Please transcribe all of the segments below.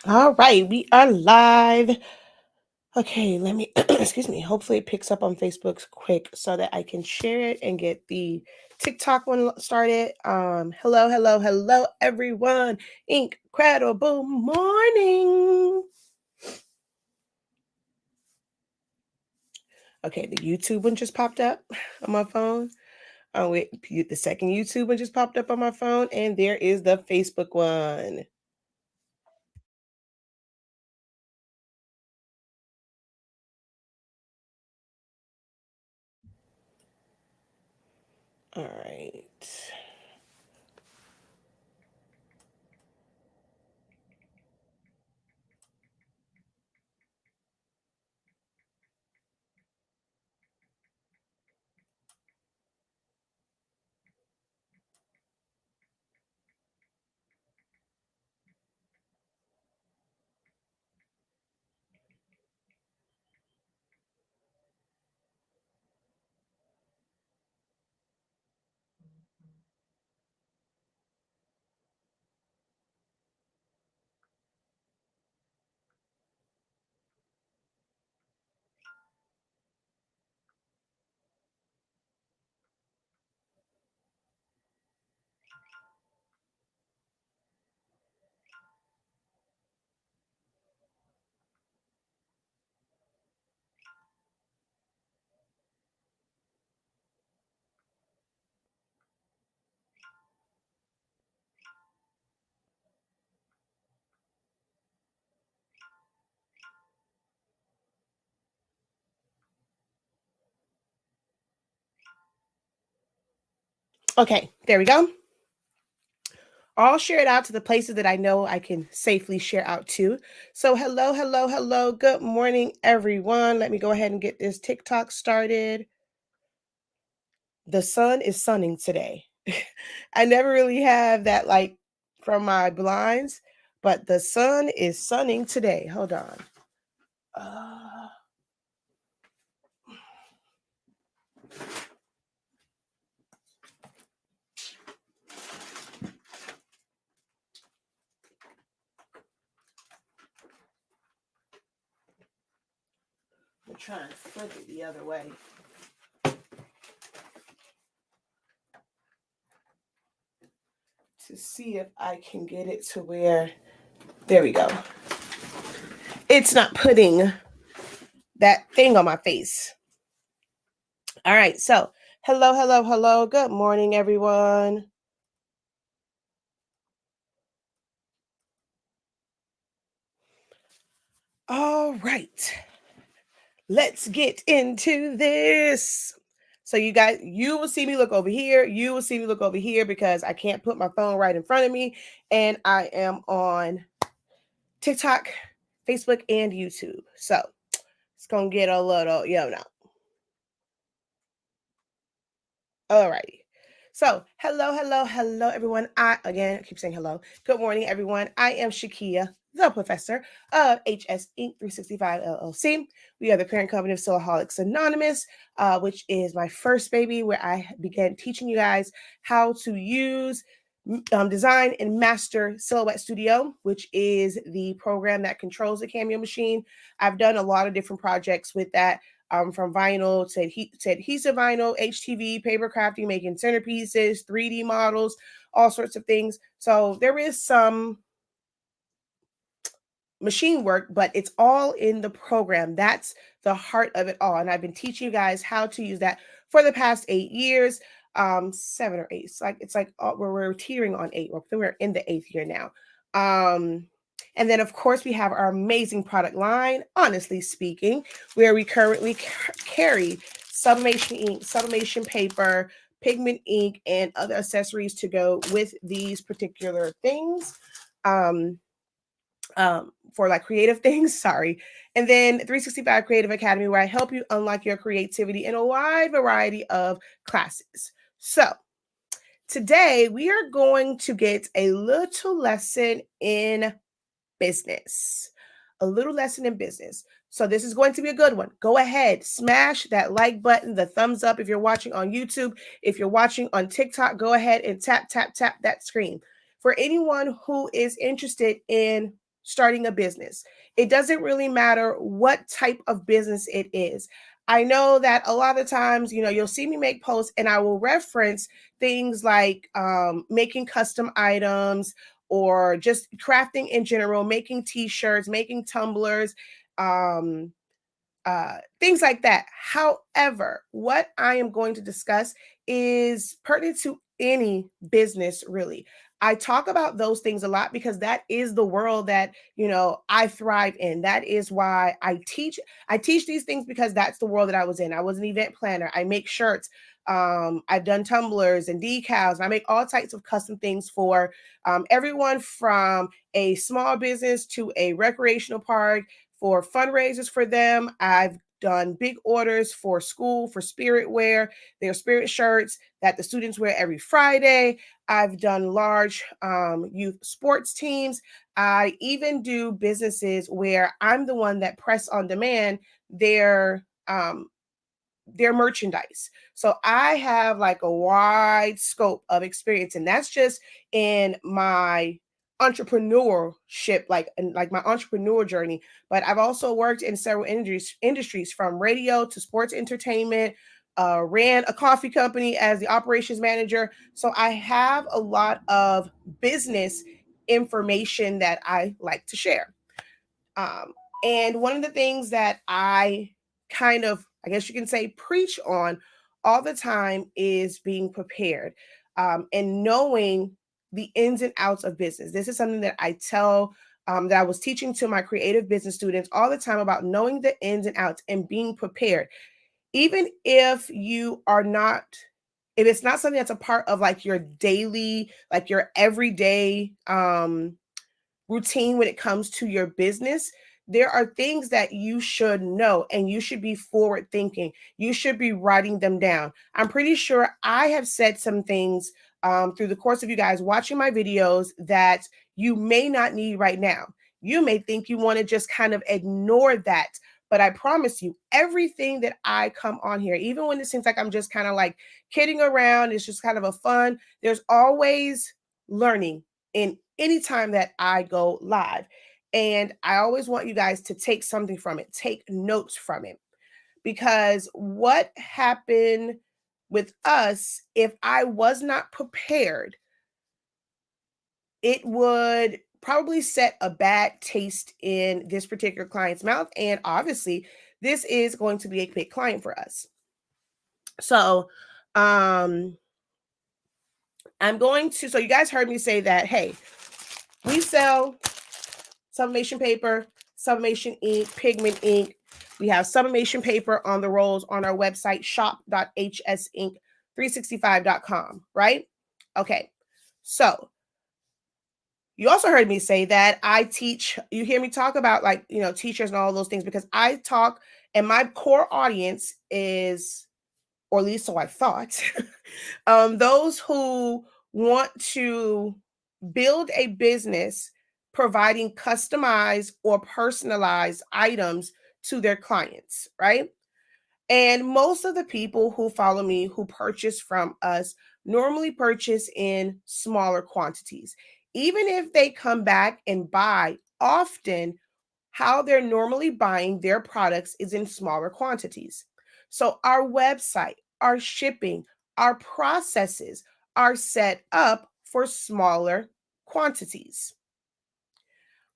All right, we are live. Okay, let me, excuse me. Hopefully, it picks up on Facebook quick so that I can share it and get the TikTok one started. Hello, hello, hello, everyone. Incredible morning. Okay, the YouTube one just popped up on my phone. Oh, wait, the second YouTube one just popped up on my phone, and there is the Facebook one. All right. Okay, there we go. I'll share it out to the places that I know I can safely share out to. So, hello, hello, hello. Good morning, everyone. Let me go ahead and get this TikTok started. The sun is sunning today. I never really have that like from my blinds, but the sun is sunning today. Hold on. Uh, I'm trying to flip it the other way to see if I can get it to where. There we go. It's not putting that thing on my face. All right. So, hello, hello, hello. Good morning, everyone. All right. Let's get into this. So, you guys, you will see me look over here. You will see me look over here because I can't put my phone right in front of me. And I am on TikTok, Facebook, and YouTube. So, it's going to get a little, no. All righty. So, hello, hello, hello, everyone. I keep saying hello. Good morning, everyone. I am Shakia, the professor of HS Inc. 365 LLC. We are the parent company of Silaholics Anonymous, which is my first baby, where I began teaching you guys how to use, design, and master Silhouette Studio, which is the program that controls the Cameo machine. I've done a lot of different projects with that, from vinyl to adhesive vinyl, HTV, paper crafting, making centerpieces, 3D models, all sorts of things. So there is some machine work, but it's all in the program. That's the heart of it all. And I've been teaching you guys how to use that for the past 8 years, 7 or 8. It's like we're teetering on 8. We're in the 8th year now. And then, of course, we have our amazing product line, Honestly Speaking, where we currently carry sublimation ink, sublimation paper, pigment ink, and other accessories to go with these particular things. Um, for like creative things, sorry. And then 365 Creative Academy, where I help you unlock your creativity in a wide variety of classes. So, today we are going to get a little lesson in business. A little lesson in business. So this is going to be a good one. Go ahead, smash that like button, the thumbs up if you're watching on YouTube. If you're watching on TikTok, go ahead and tap, tap, tap that screen. For anyone who is interested in starting a business. It doesn't really matter what type of business it is. I know that a lot of times, you'll see me make posts and I will reference things like making custom items or just crafting in general, making t-shirts, making tumblers, um, things like that. However, what I am going to discuss is pertinent to any business, really. I talk about those things a lot because that is the world that, I thrive in. That is why I teach. I teach these things because that's the world that I was in. I was an event planner. I make shirts. I've done tumblers and decals. And I make all types of custom things for everyone from a small business to a recreational park, for fundraisers for them. I've done big orders for school for spirit wear, their spirit shirts that the students wear every Friday. I've done large youth sports teams. I even do businesses where I'm the one that press on demand their merchandise. So I have like a wide scope of experience, and that's just in my entrepreneurship, like my entrepreneur journey. But I've also worked in several industries from radio to sports entertainment, ran a coffee company as the operations manager. So I have a lot of business information that I like to share. Um, and one of the things that I kind of, I guess you can say, preach on all the time is being prepared and knowing the ins and outs of business. This is something that I tell, that I was teaching to my creative business students all the time about knowing the ins and outs and being prepared. Even if you are not, if it's not something that's a part of like your daily, like your everyday, routine when it comes to your business, there are things that you should know and you should be forward thinking. You should be writing them down. I'm pretty sure I have said some things through the course of you guys watching my videos that you may not need right now. You may think you want to just kind of ignore that. But I promise you, everything that I come on here, even when it seems like I'm just kind of like kidding around, it's just kind of a fun, there's always learning in any time that I go live. And I always want you guys to take something from it, take notes from it. Because what happened with us, if I was not prepared, it would probably set a bad taste in this particular client's mouth. And obviously, this is going to be a big client for us. So, I'm going to, so you guys heard me say that, hey, we sell sublimation paper, sublimation ink, pigment ink. We have sublimation paper on the rolls on our website, shop.hsink365.com, right? Okay. So you also heard me say that I teach, you hear me talk about like, teachers and all those things because I talk, and my core audience is, or at least so I thought, those who want to build a business providing customized or personalized items to their clients, right? And most of the people who follow me who purchase from us normally purchase in smaller quantities. Even if they come back and buy often, how they're normally buying their products is in smaller quantities. So our website, our shipping, our processes are set up for smaller quantities.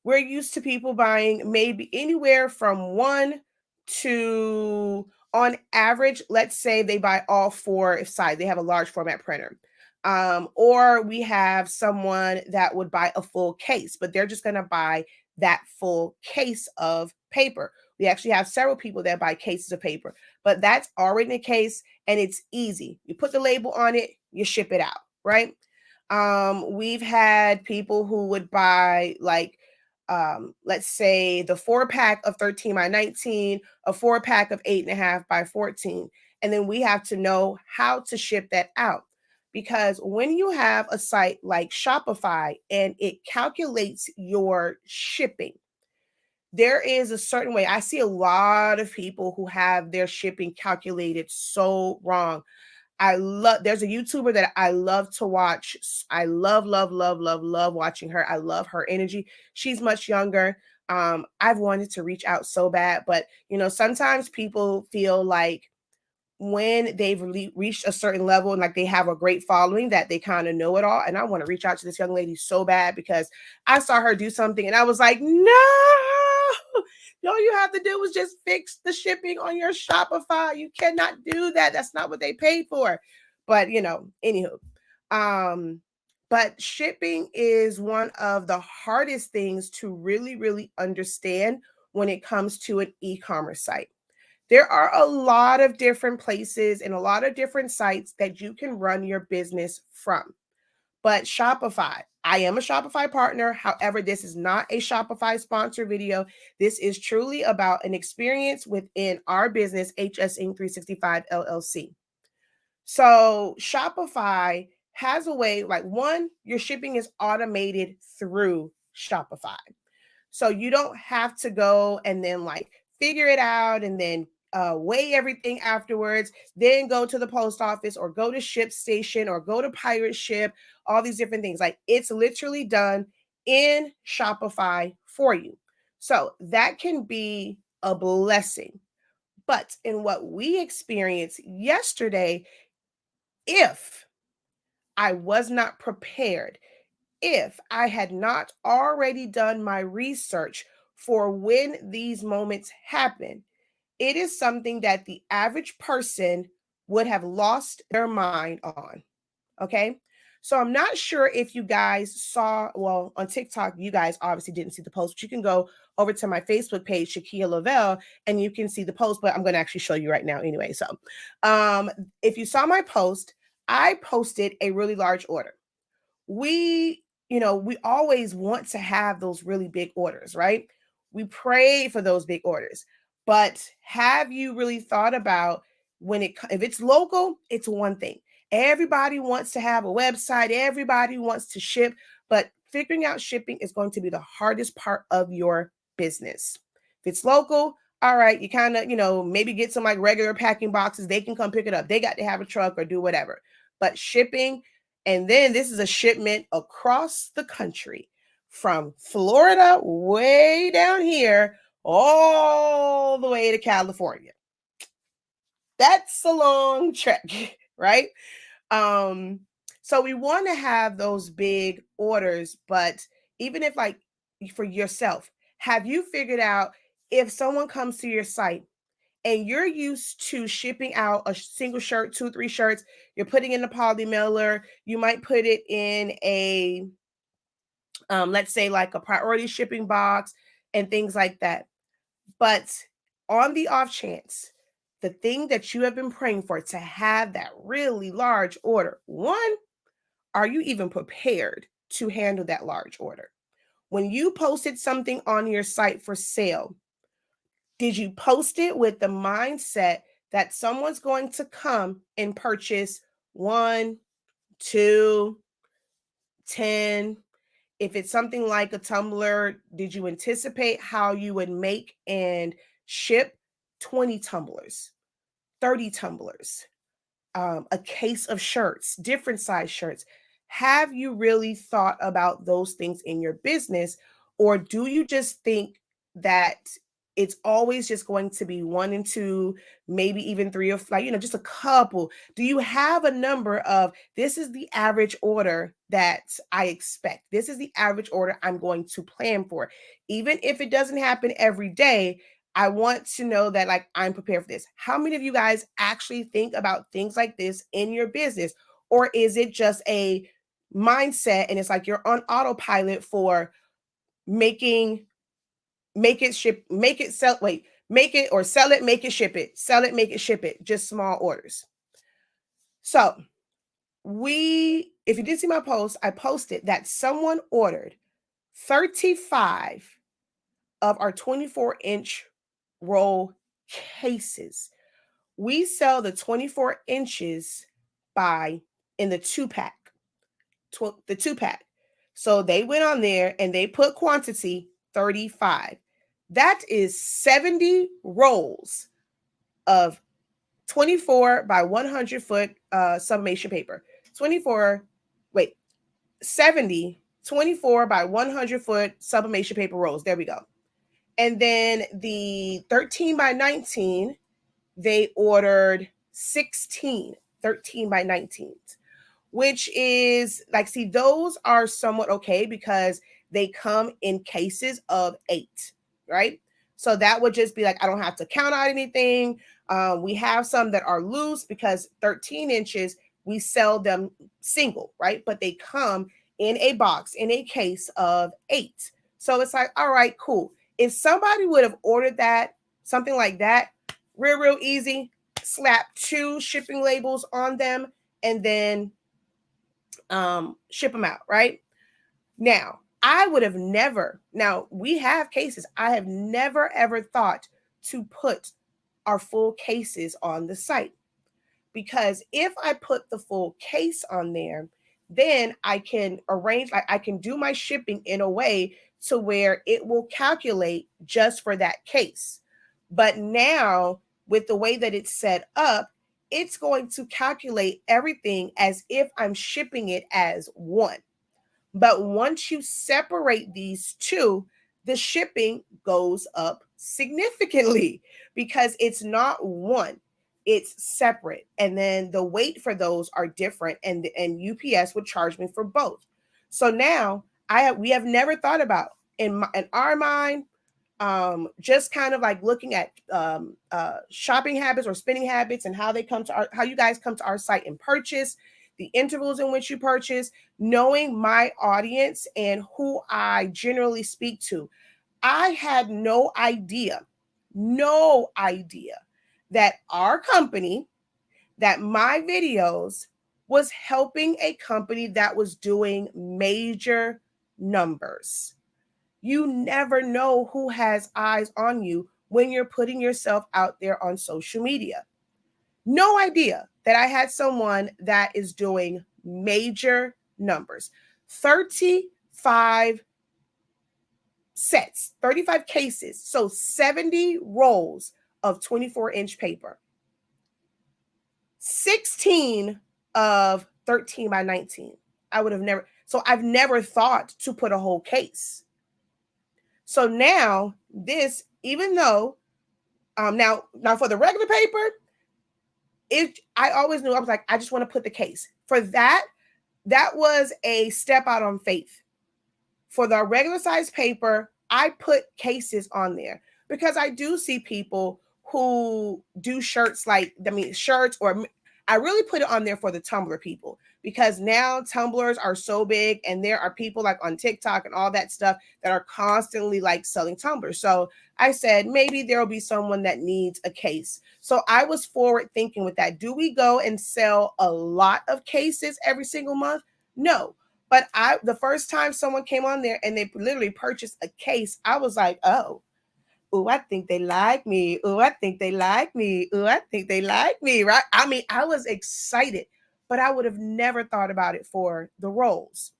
We're used to people buying maybe anywhere from one to, on average, let's say they buy all four sides, they have a large format printer. Or we have someone that would buy a full case, but they're just going to buy that full case of paper. We actually have several people that buy cases of paper, but that's already in a case and it's easy. You put the label on it, you ship it out, right? We've had people who would buy like, let's say the 4-pack of 13 by 19, a 4-pack of 8.5 by 14. And then we have to know how to ship that out. Because when you have a site like Shopify and it calculates your shipping, there is a certain way. I see a lot of people who have their shipping calculated so wrong. there's a YouTuber that I love to watch. I love, love, love, love, love watching her. I love her energy. She's much younger. I've wanted to reach out so bad, but sometimes people feel like when they've reached a certain level and like they have a great following that they kind of know it all. And I want to reach out to this young lady so bad because I saw her do something and I was like, no, all you have to do is just fix the shipping on your Shopify. You cannot do that. That's not what they paid for. But anywho, but shipping is one of the hardest things to really, really understand when it comes to an e-commerce site. There are a lot of different places and a lot of different sites that you can run your business from. But Shopify, I am a Shopify partner. However, this is not a Shopify sponsor video. This is truly about an experience within our business, HS Inc. 365 LLC. So Shopify has a way, like one, your shipping is automated through Shopify. So you don't have to go and then like figure it out and then weigh everything afterwards, then go to the post office or go to ShipStation or go to Pirate Ship, all these different things. Like it's literally done in Shopify for you. So that can be a blessing. But in what we experienced yesterday, if I was not prepared, if I had not already done my research for when these moments happen, it is something that the average person would have lost their mind on. Okay. So I'm not sure if you guys saw, well, on TikTok, you guys obviously didn't see the post, but you can go over to my Facebook page, Shakia Lavelle, and you can see the post, but I'm going to actually show you right now anyway. So if you saw my post, I posted a really large order. We always want to have those really big orders, right? We pray for those big orders. But have you really thought about if it's local, it's one thing. Everybody wants to have a website, everybody wants to ship, but figuring out shipping is going to be the hardest part of your business. If it's local, all right, you kind of, maybe get some like regular packing boxes, they can come pick it up. They got to have a truck or do whatever. But shipping, and then this is a shipment across the country from Florida way down here all the way to California. That's a long trek, right? So we want to have those big orders, but even if like for yourself, have you figured out if someone comes to your site and you're used to shipping out a single shirt, 2-3 shirts, you're putting in a poly mailer, you might put it in a, let's say like a priority shipping box and things like that. But on the off chance, the thing that you have been praying for to have that really large order, one, are you even prepared to handle that large order? When you posted something on your site for sale, did you post it with the mindset that someone's going to come and purchase 1, 2, 10? If it's something like a tumbler, did you anticipate how you would make and ship 20 tumblers, 30 tumblers, a case of shirts, different size shirts? Have you really thought about those things in your business? Or do you just think that it's always just going to be 1 and 2, maybe even 3 or like, just a couple? Do you have a number of this is the average order that I expect? This is the average order I'm going to plan for. Even if it doesn't happen every day, I want to know that like I'm prepared for this. How many of you guys actually think about things like this in your business? Or is it just a mindset and it's like you're on autopilot for make it, ship, make it, sell, wait, make it or sell it, make it, ship it, sell it, make it, ship it, just small orders. So if you did see my post, I posted that someone ordered 35 of our 24-inch roll cases. We sell the 24 inches in the 2-pack. The 2-pack. So they went on there and they put quantity 35. That is 70 rolls of 24 by 100 foot sublimation paper. 70 24 by 100 foot sublimation paper rolls. There we go. And then the 13 by 19, they ordered 16 13 by 19s, which is like, see, those are somewhat okay because they come in cases of 8, right? So that would just be like, I don't have to count out anything. We have some that are loose because 13 inches, we sell them single, right? But they come in a box, in a case of 8. So it's like, all right, cool. If somebody would have ordered that, something like that, real easy, slap 2 shipping labels on them and then ship them out, right? Now, I would have never, now we have cases, I have never ever thought to put our full cases on the site, because if I put the full case on there, then I can arrange, I can do my shipping in a way to where it will calculate just for that case. But now with the way that it's set up, it's going to calculate everything as if I'm shipping it as one. But once you separate these two, the shipping goes up significantly because it's not one, it's separate. And then the weight for those are different, and UPS would charge me for both. So now we have never thought about in our mind, just kind of like looking at shopping habits or spending habits and how they come to how you guys come to our site and purchase, the intervals in which you purchase, knowing my audience and who I generally speak to. I had no idea that our company, that my videos was helping a company that was doing major numbers. You never know who has eyes on you when you're putting yourself out there on social media. No idea that I had someone that is doing major numbers. 35 sets, 35 cases. So 70 rolls of 24-inch paper. 16 of 13 by 19. I've never thought to put a whole case. So now this, even though, now for the regular paper, I always knew, I was like, I just want to put the case. For that was a step out on faith. For the regular size paper, I put cases on there because I do see people who do shirts shirts, or I really put it on there for the Tumblr people, because now Tumblrs are so big and there are people like on TikTok and all that stuff that are constantly like selling Tumblrs. So I said, maybe there'll be someone that needs a case. So I was forward thinking with that. Do we go and sell a lot of cases every single month? No. But the first time someone came on there and they literally purchased a case, I was like, oh, I think they like me. Oh, I think they like me. Oh, I think they like me, right? I mean, I was excited, but I would have never thought about it for the rolls.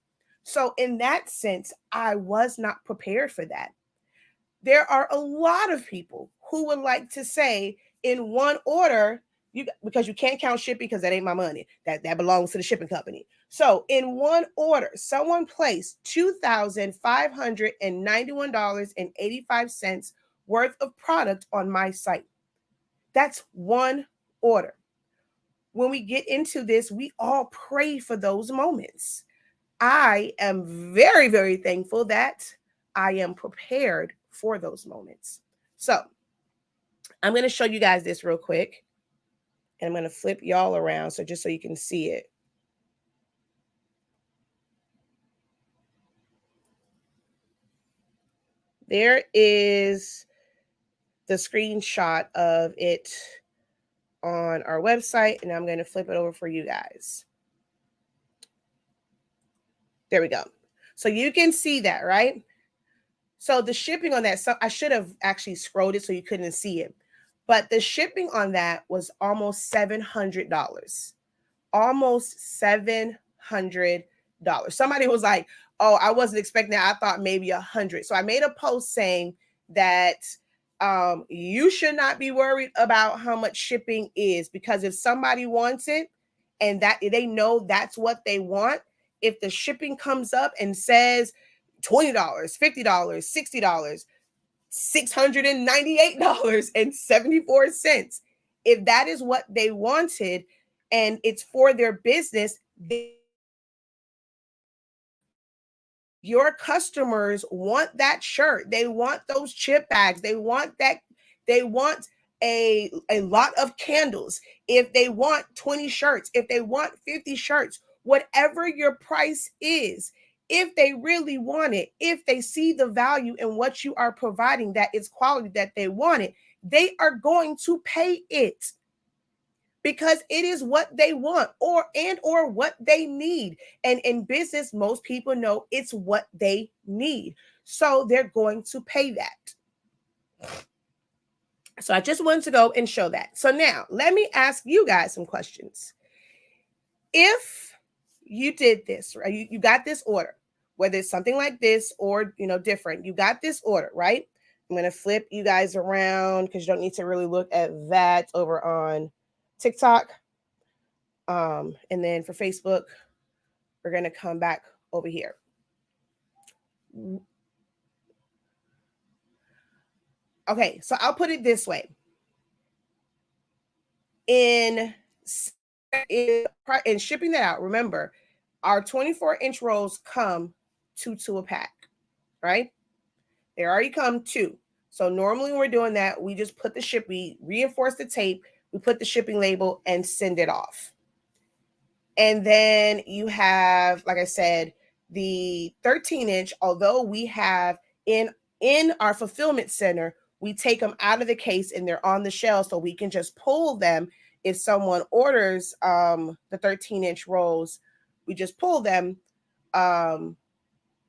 So in that sense, I was not prepared for that. There are a lot of people who would like to say in one order, because you can't count shipping because that ain't my money. That belongs to the shipping company. So in one order, someone placed $2,591.85 worth of product on my site. That's one order. When we get into this, we all pray for those moments. I am very, very thankful that I am prepared for those moments. So I'm going to show you guys this real quick. And I'm going to flip y'all around just so you can see it. There is the screenshot of it on our website, and I'm going to flip it over for you guys. There we go. So you can see that, right? So the shipping on that, so I should have actually scrolled it so you couldn't see it. But the shipping on that was almost $700. Almost $700. Somebody was like, oh, I wasn't expecting that. I thought maybe 100. So I made a post saying that you should not be worried about how much shipping is, because if somebody wants it and that they know that's what they want. If the shipping comes up and says $20, $50, $60, $698.74, if that is what they wanted and it's for their business, your customers want that shirt. They want those chip bags. They want that. They want a lot of candles. If they want 20 shirts, if they want 50 shirts, whatever your price is, if they really want it, if they see the value in what you are providing, that it's quality that they want it, they are going to pay it because it is what they want or what they need. And in business, most people know it's what they need. So they're going to pay that. So I just wanted to go and show that. So now let me ask you guys some questions. If you did this, right? You got this order, whether it's something like this or, different, you got this order, right? I'm going to flip you guys around because you don't need to really look at that over on TikTok. And then for Facebook, we're going to come back over here. Okay, so I'll put it this way. In shipping that out, remember, our 24-inch rolls come two a pack, right? They already come two. So normally when we're doing that, we just put we reinforce the tape, we put the shipping label and send it off. And then you have, like I said, the 13-inch, although we have in our fulfillment center, we take them out of the case and they're on the shelf so we can just pull them. If someone orders the 13-inch rolls, we just pull them.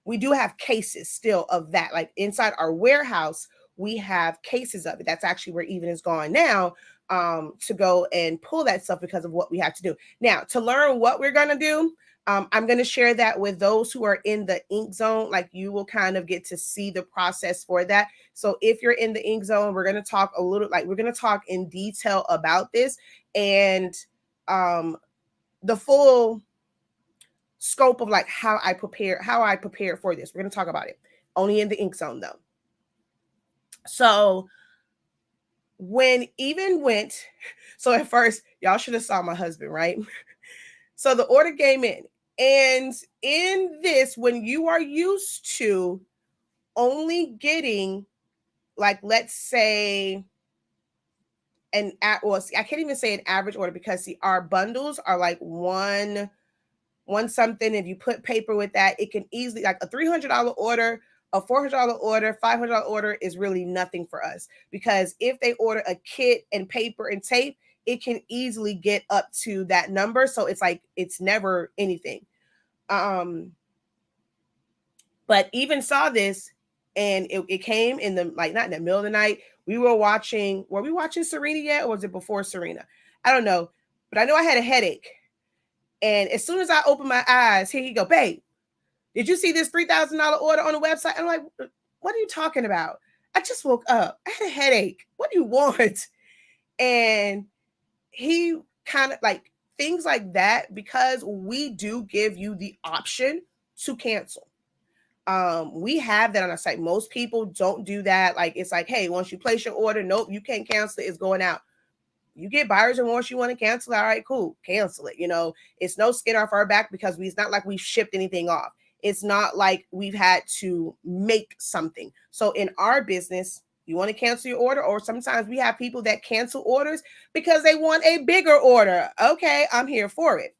We do have cases still of that. Like inside our warehouse, we have cases of it. That's actually where Even is gone now, to go and pull that stuff because of what we have to do. Now, to learn what we're going to do, I'm going to share that with those who are in the Ink Zone. Like you will kind of get to see the process for that. So if you're in the Ink Zone, we're going to talk we're going to talk in detail about this and the full scope of like how I prepare for this. We're going to talk about it only in the Ink Zone though. So when Even went, so at first y'all should have saw my husband, right? So the order came in, and in this, when you are used to only getting, like, let's say I can't even say an average order because our bundles are like one something. If you put paper with that, it can easily, like a $300 order, a $400 order, $500 order is really nothing for us, because if they order a kit and paper and tape, it can easily get up to that number. So it's like, it's never anything. But Even saw this, and it came in the, like, not in the middle of the night. Were we watching Serena yet? Or was it before Serena? I don't know. But I know I had a headache. And as soon as I opened my eyes, here you go, babe, did you see this $3,000 order on the website? I'm like, what are you talking about? I just woke up. I had a headache. What do you want? And he kind of, like, things like that, because we do give you the option to cancel. We have that on our site. Most people don't do that. Like, it's like, hey, once you place your order, nope, you can't cancel it. It's going out. You get buyers and once you want to cancel it, all right, cool, cancel it. It's no skin off our back because it's not like we've shipped anything off. It's not like we've had to make something. So in our business, you want to cancel your order, or sometimes we have people that cancel orders because they want a bigger order. Okay, I'm here for it.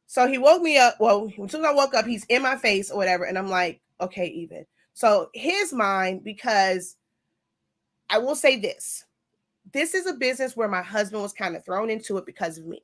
So he woke me up. Well, as soon as I woke up, he's in my face or whatever. And I'm like, okay, Even. So his mind, because I will say this is a business where my husband was kind of thrown into it because of me.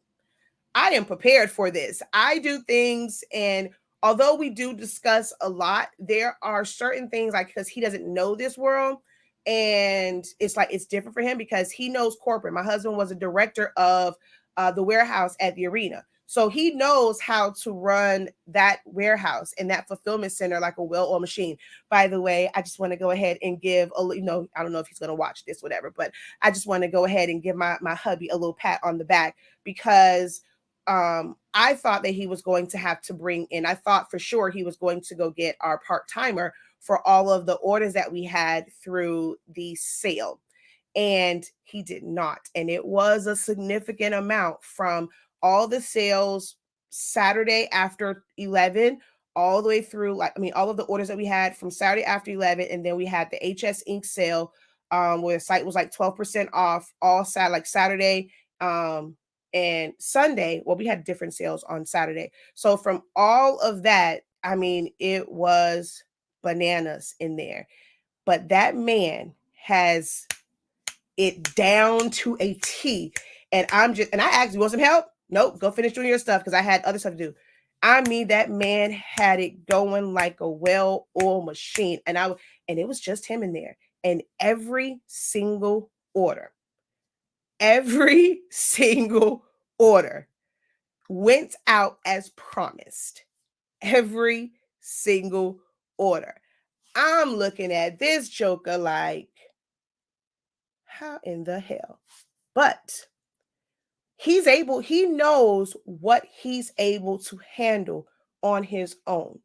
I am prepared for this. I do things, and although we do discuss a lot, there are certain things, like, because he doesn't know this world, and it's like, it's different for him because he knows corporate. My husband was a director of the warehouse at the arena. So he knows how to run that warehouse and that fulfillment center like a well-oiled machine. By the way, I just want to go ahead and give I don't know if he's going to watch this, whatever, but I just want to go ahead and give my hubby a little pat on the back, because I thought that he was going to have to bring in, I thought for sure he was going to go get our part-timer for all of the orders that we had through the sale. And he did not. And it was a significant amount from all the sales Saturday after 11 all the way through, like, I mean, all of the orders that we had from Saturday after 11. And then we had the HS Ink sale, where the site was like 12% off all Saturday, and Sunday. Well, we had different sales on Saturday. So from all of that, I mean, it was bananas in there. But that man has it down to a T. And I asked, you want some help? Nope, go finish doing your stuff because I had other stuff to do. I mean, that man had it going like a well-oiled machine. And it was just him in there. And every single order went out as promised. Every single order. I'm looking at this joker like, how in the hell? But he knows what he's able to handle on his own.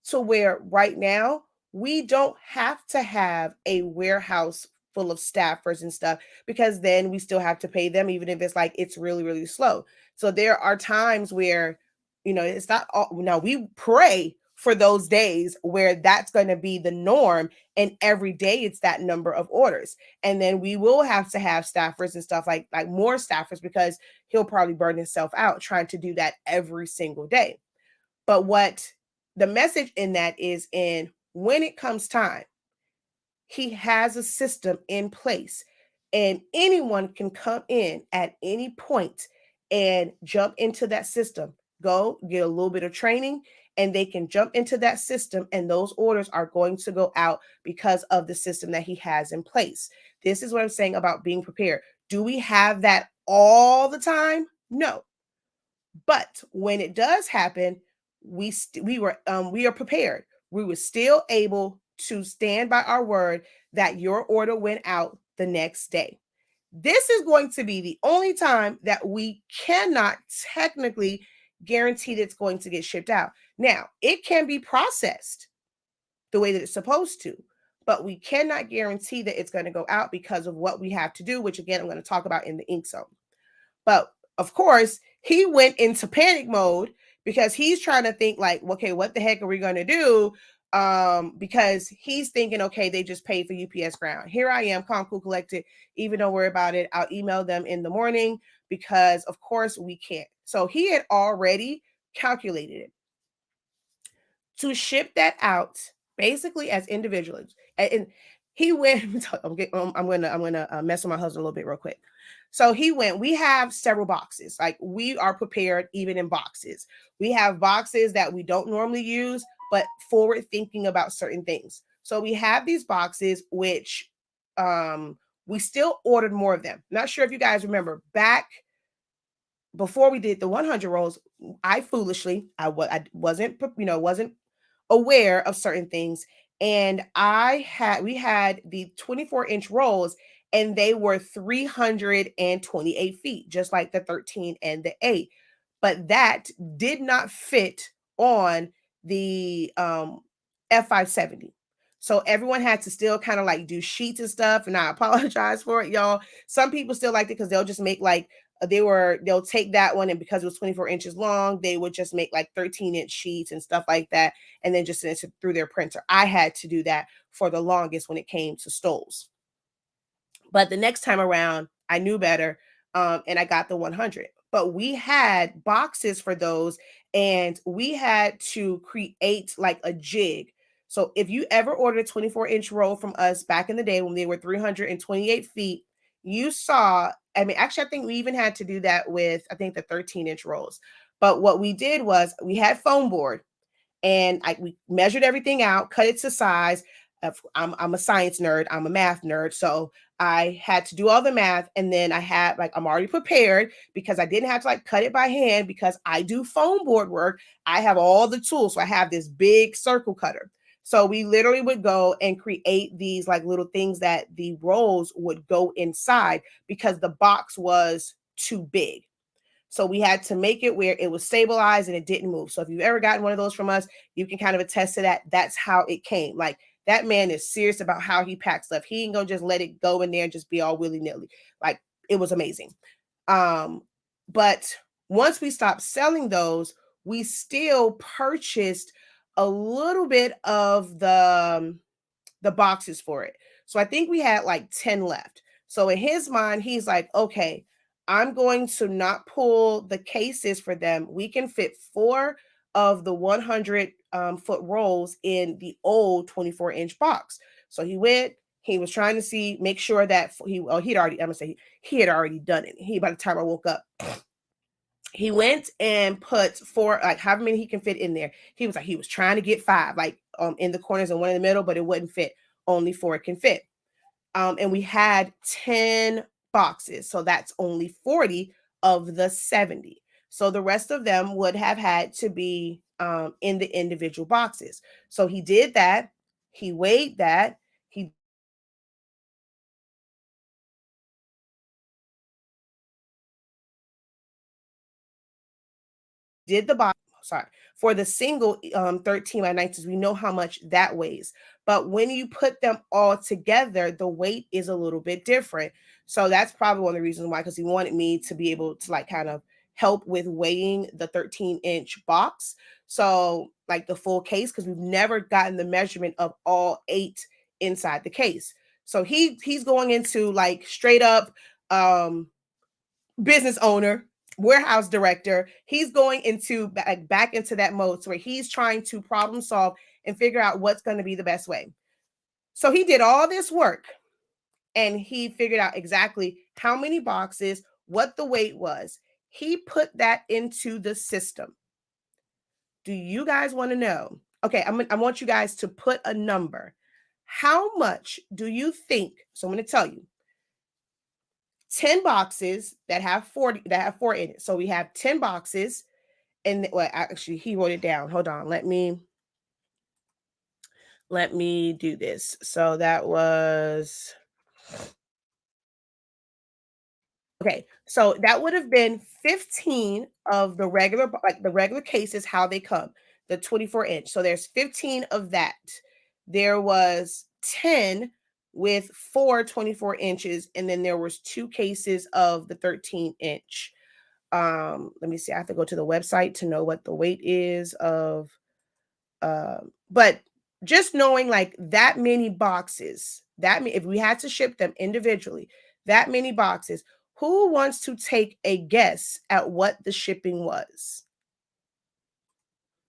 To where right now, we don't have to have a warehouse full of staffers and stuff, because then we still have to pay them, even if it's like it's really, really slow. So there are times where, it's not all, now we pray for those days where that's going to be the norm, and every day it's that number of orders. And then we will have to have staffers and stuff, like more staffers, because he'll probably burn himself out trying to do that every single day. But what the message in that is, when it comes time, he has a system in place, and anyone can come in at any point and jump into that system, go get a little bit of training, and they can jump into that system, and those orders are going to go out because of the system that he has in place. This is what I'm saying about being prepared. Do we have that all the time? No. But when it does happen, we are prepared. We were still able to stand by our word that your order went out the next day. This is going to be the only time that we cannot technically guarantee that it's going to get shipped out. Now, it can be processed the way that it's supposed to, but we cannot guarantee that it's going to go out because of what we have to do, which again, I'm going to talk about in the ink zone. But of course, he went into panic mode because he's trying to think like, okay, what the heck are we going to do? Because he's thinking, okay, they just paid for UPS ground. Here I am, calm, cool, collected. Even don't worry about it. I'll email them in the morning because, of course, we can't. So he had already calculated it to ship that out basically as individuals. And he went. I'm gonna mess with my husband a little bit real quick. So he went, we have several boxes. Like, we are prepared even in boxes. We have boxes that we don't normally use, but forward thinking about certain things. So we have these boxes, which we still ordered more of them. Not sure if you guys remember back before we did the 100 rolls, I foolishly, I wasn't aware of certain things. And we had the 24-inch rolls, and they were 328 feet, just like the 13 and the 8. But that did not fit on the F570. So everyone had to still kind of like do sheets and stuff. And I apologize for it, y'all. Some people still liked it because they'll just make like, they'll take that one, and because it was 24 inches long, they would just make like 13-inch sheets and stuff like that, and then just send it through their printer. I had to do that for the longest when it came to stoles. But the next time around, I knew better, and I got the 100. But we had boxes for those, and we had to create like a jig. So if you ever ordered a 24-inch roll from us back in the day when they were 328 feet, you saw, I mean, actually, I think we even had to do that with, I think, the 13-inch rolls. But what we did was we had foam board, and we measured everything out, cut it to size. I'm a science nerd. I'm a math nerd. So I had to do all the math, and then I had I'm already prepared because I didn't have to cut it by hand because I do foam board work. I have all the tools. So I have this big circle cutter. So we literally would go and create these little things that the rolls would go inside because the box was too big. So we had to make it where it was stabilized and it didn't move. So if you've ever gotten one of those from us, you can kind of attest to that. That's how it came. Like, that man is serious about how he packs stuff. He ain't gonna just let it go in there and just be all willy-nilly. Like, it was amazing. But once we stopped selling those, we still purchased a little bit of the boxes for it. So I think we had like 10 left. So in his mind, he's like, okay, I'm going to not pull the cases for them. We can fit 4 of the 100 foot rolls in the old 24-inch box. So he went, he was trying to see, make sure that he'd already, I'm gonna say he had already done it. By the time I woke up, he went and put 4, like however many he can fit in there. He was trying to get 5, like in the corners and 1 in the middle, but it wouldn't fit. Only 4 can fit. And we had 10 boxes. So that's only 40 of the 70. So the rest of them would have had to be in the individual boxes. So he did that. He weighed that. He did the box, sorry, for the single 13 by 19s, we know how much that weighs. But when you put them all together, the weight is a little bit different. So that's probably one of the reasons why, because he wanted me to be able to like kind of help with weighing the 13-inch box. So like the full case, because we've never gotten the measurement of all 8 inside the case. So he's going into like straight up business owner, warehouse director. He's going into back into that mode where he's trying to problem solve and figure out what's going to be the best way. So he did all this work and he figured out exactly how many boxes, what the weight was. He put that into the system. Do you guys want to know? Okay, I want you guys to put a number. How much do you think? So I'm going to tell you. 10 boxes that have 4 in it. So we have 10 boxes, and well, actually he wrote it down. Hold on. Let me do this. So that was okay. So that would have been 15 of the regular, like the regular cases, how they come, the 24-inch. So there's 15 of that. There was 10 with 4 24 inches, and then there was 2 cases of the 13-inch. Let me see, I have to go to the website to know what the weight is of but just knowing like that many boxes, if we had to ship them individually, that many boxes, who wants to take a guess at what the shipping was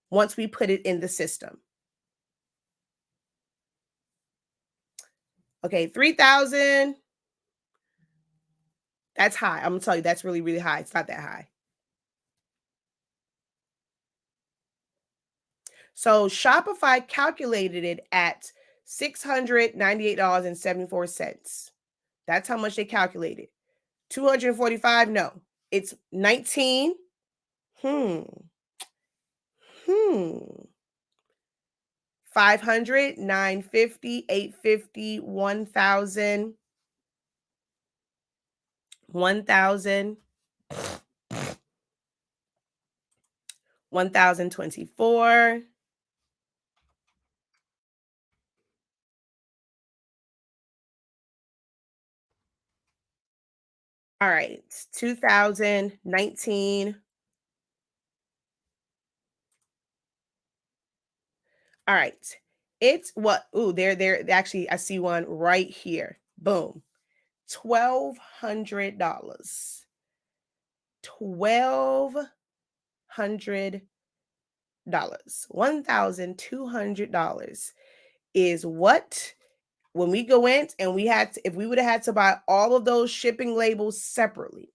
once we put it in the system? Okay, 3,000. That's high. I'm gonna tell you, that's really, really high. It's not that high. So Shopify calculated it at $698.74. That's how much they calculated. 245, no. It's 19. Hmm. 500, 950, 850, 1,000, 1,000, 1,024. All right, 2019. All right. It's what? Ooh, there. Actually, I see one right here. Boom. $1,200. $1,200. $1,200 is what, when we go in and we had to, if we would have had to buy all of those shipping labels separately,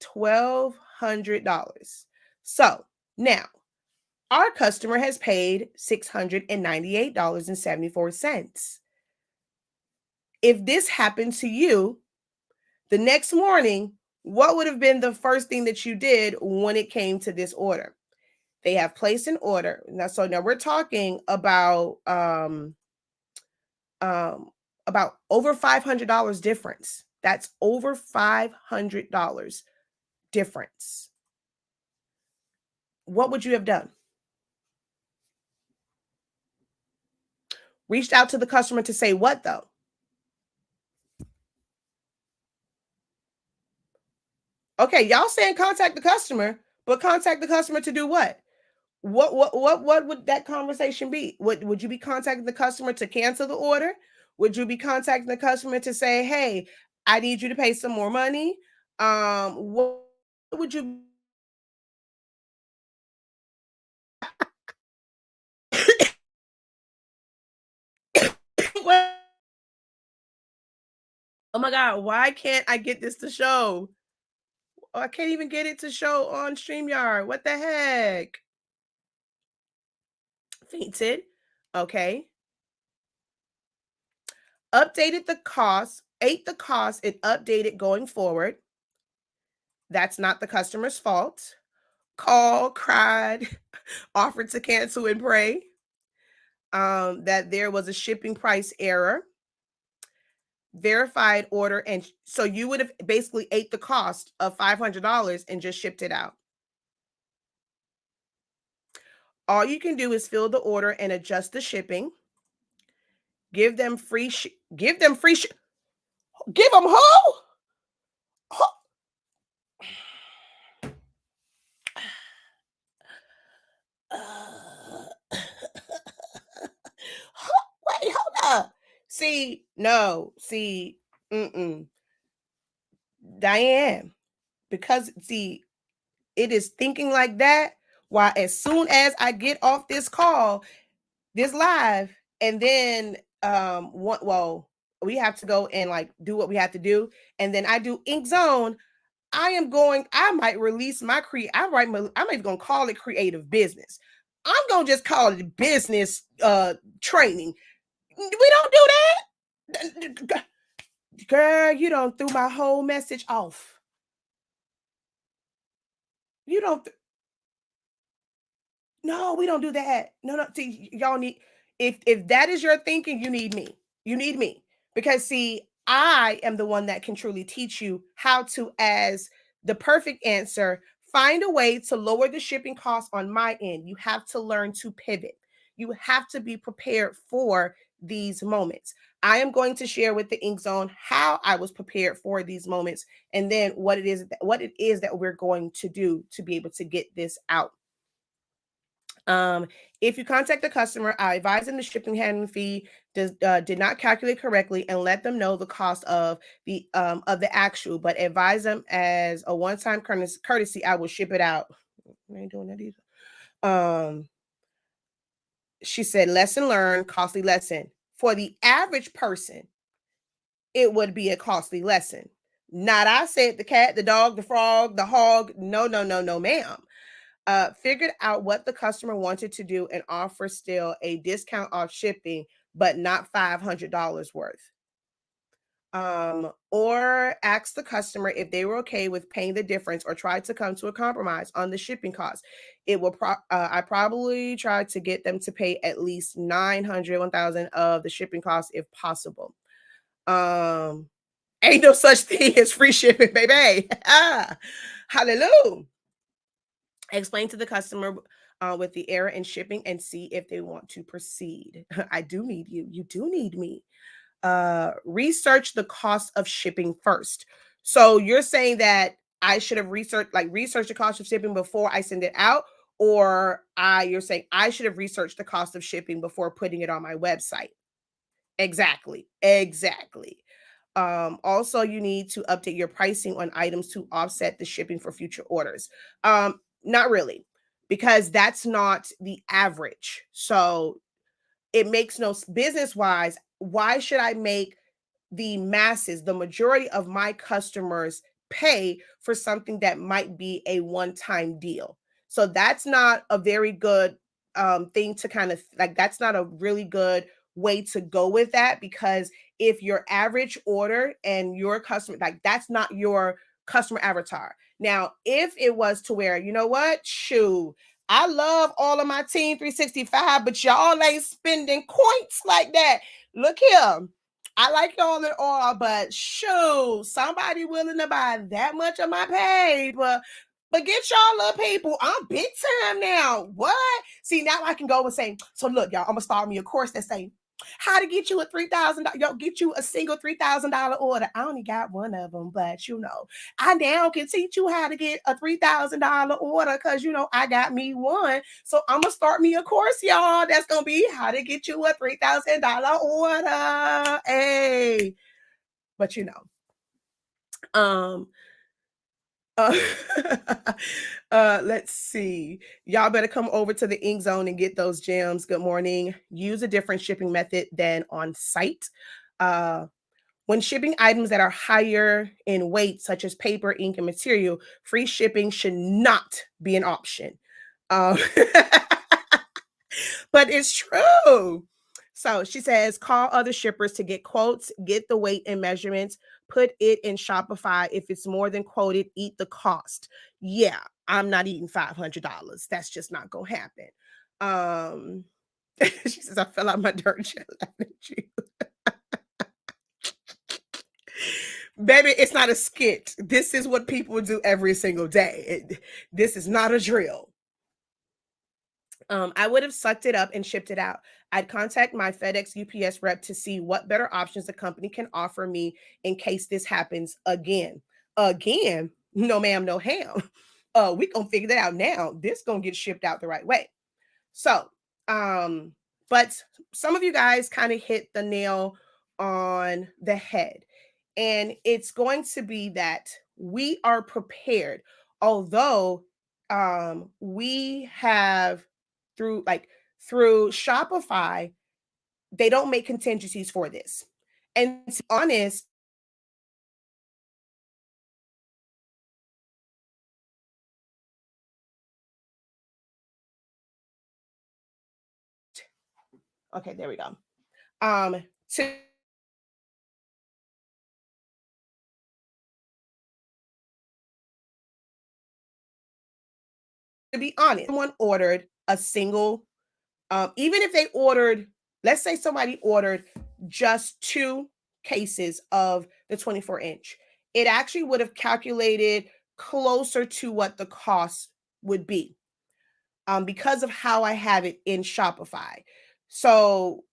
$1,200. So now our customer has paid $698.74. If this happened to you the next morning, what would have been the first thing that you did when it came to this order? They have placed an order. Now, so now we're talking about over $500 difference. That's over $500 difference. what would you have done? Reached out to the customer to say what though? Okay, y'all saying contact the customer, but contact the customer to do what? What would that conversation be? Would you be contacting the customer to cancel the order? Would you be contacting the customer to say, "Hey, I need you to pay some more money"? What would you what, oh my god, why can't I get this to show? Oh, I can't even get it to show on StreamYard. What the heck? Fainted. Okay. Updated the cost, ate the cost, and updated going forward. That's not the customer's fault. Call, cried, offered to cancel and pray. That there was a shipping price error, verified order, and so you would have basically ate the cost of $500 and just shipped it out. All you can do is fill the order and adjust the shipping. Give them free. Give them free. Give them who? Uh, Wait, hold up. See, no, see, Diane, because see, it is thinking like that. Why, as soon as I get off this call, this live, and then well, we have to go and like do what we have to do, and then I do Ink Zone. I might release my I'm even gonna call it creative business. I'm gonna just call it business training. We don't do that. Girl, you don't threw my whole message off. You don't No, we don't do that. No, no. See, y'all need if that is your thinking, you need me. You need me. Because see, I am the one that can truly teach you how to, as the perfect answer, find a way to lower the shipping costs on my end. You have to learn to pivot. You have to be prepared for these moments. I am going to share with the Ink Zone how I was prepared for these moments, and then what it is that we're going to do to be able to get this out. Um, if you contact the customer, I advise them the shipping handling fee did not calculate correctly, and let them know the cost of the actual, but advise them as a one-time courtesy. I will ship it out. I ain't doing that either. She said, lesson learned, costly lesson. For the average person, it would be a costly lesson. Not I said the cat, the dog, the frog, the hog. No, no, no, no, ma'am. Figured out what the customer wanted to do and offer still a discount off shipping, but not $500 worth. Or ask the customer if they were okay with paying the difference, or try to come to a compromise on the shipping cost. I probably tried to get them to pay at least 900, 1,000 of the shipping cost if possible. Um, Ain't no such thing as free shipping, baby. Hallelujah. Explain to the customer with the error in shipping and see if they want to proceed. I do need you. You do need me. Research the cost of shipping first. So you're saying that I should have researched the cost of shipping before I send it out, or you're saying I should have researched the cost of shipping before putting it on my website. Exactly. Exactly. Also, you need to update your pricing on items to offset the shipping for future orders. Not really, because that's not the average. So it makes no business wise. Why should I make the masses, the majority of my customers, pay for something that might be a one-time deal? So that's not a very good thing to kind of like, that's not a really good way to go with that, because if your average order and your customer, like, that's not your customer avatar. Now, if it was to where, you know what, shoo, I love all of my Team 365, but y'all ain't spending coins like that. Look here, I like y'all at all, but shoot, somebody willing to buy that much of my paper. But get y'all little people, I'm big time now. What? See, now I can go and say, so look, y'all, I'm gonna start me a course that say how to get you a $3,000, get you a single $3,000 order. I only got one of them, but I now can teach you how to get a $3,000 order because I got me one. So I'm gonna start me a course, y'all. That's gonna be how to get you a $3,000 order. Hey, but um, uh, let's see. Y'all better come over to the Ink Zone and get those gems. Good morning. Use a different shipping method than on site. When shipping items that are higher in weight, such as paper, ink, and material, free shipping should not be an option. Um, but it's true. So she says, call other shippers to get quotes, get the weight and measurements, put it in Shopify. If it's more than quoted, eat the cost. Yeah, I'm not eating $500. That's just not going to happen. She says, I fell out my dirt chair laughing at you. Baby, it's not a skit. This is what people do every single day. This is not a drill. I would have sucked it up and shipped it out. I'd contact my FedEx UPS rep to see what better options the company can offer me in case this happens again. Again? No, ma'am, no ham. We gonna figure that out now. This gonna get shipped out the right way. So, but some of you guys kind of hit the nail on the head. And it's going to be that we are prepared, although we have through Shopify, they don't make contingencies for this. And to be honest, okay, there we go. To be honest, someone ordered a single, even if they ordered, let's say somebody ordered just 2 cases of the 24-inch, it actually would have calculated closer to what the cost would be, because of how I have it in Shopify. So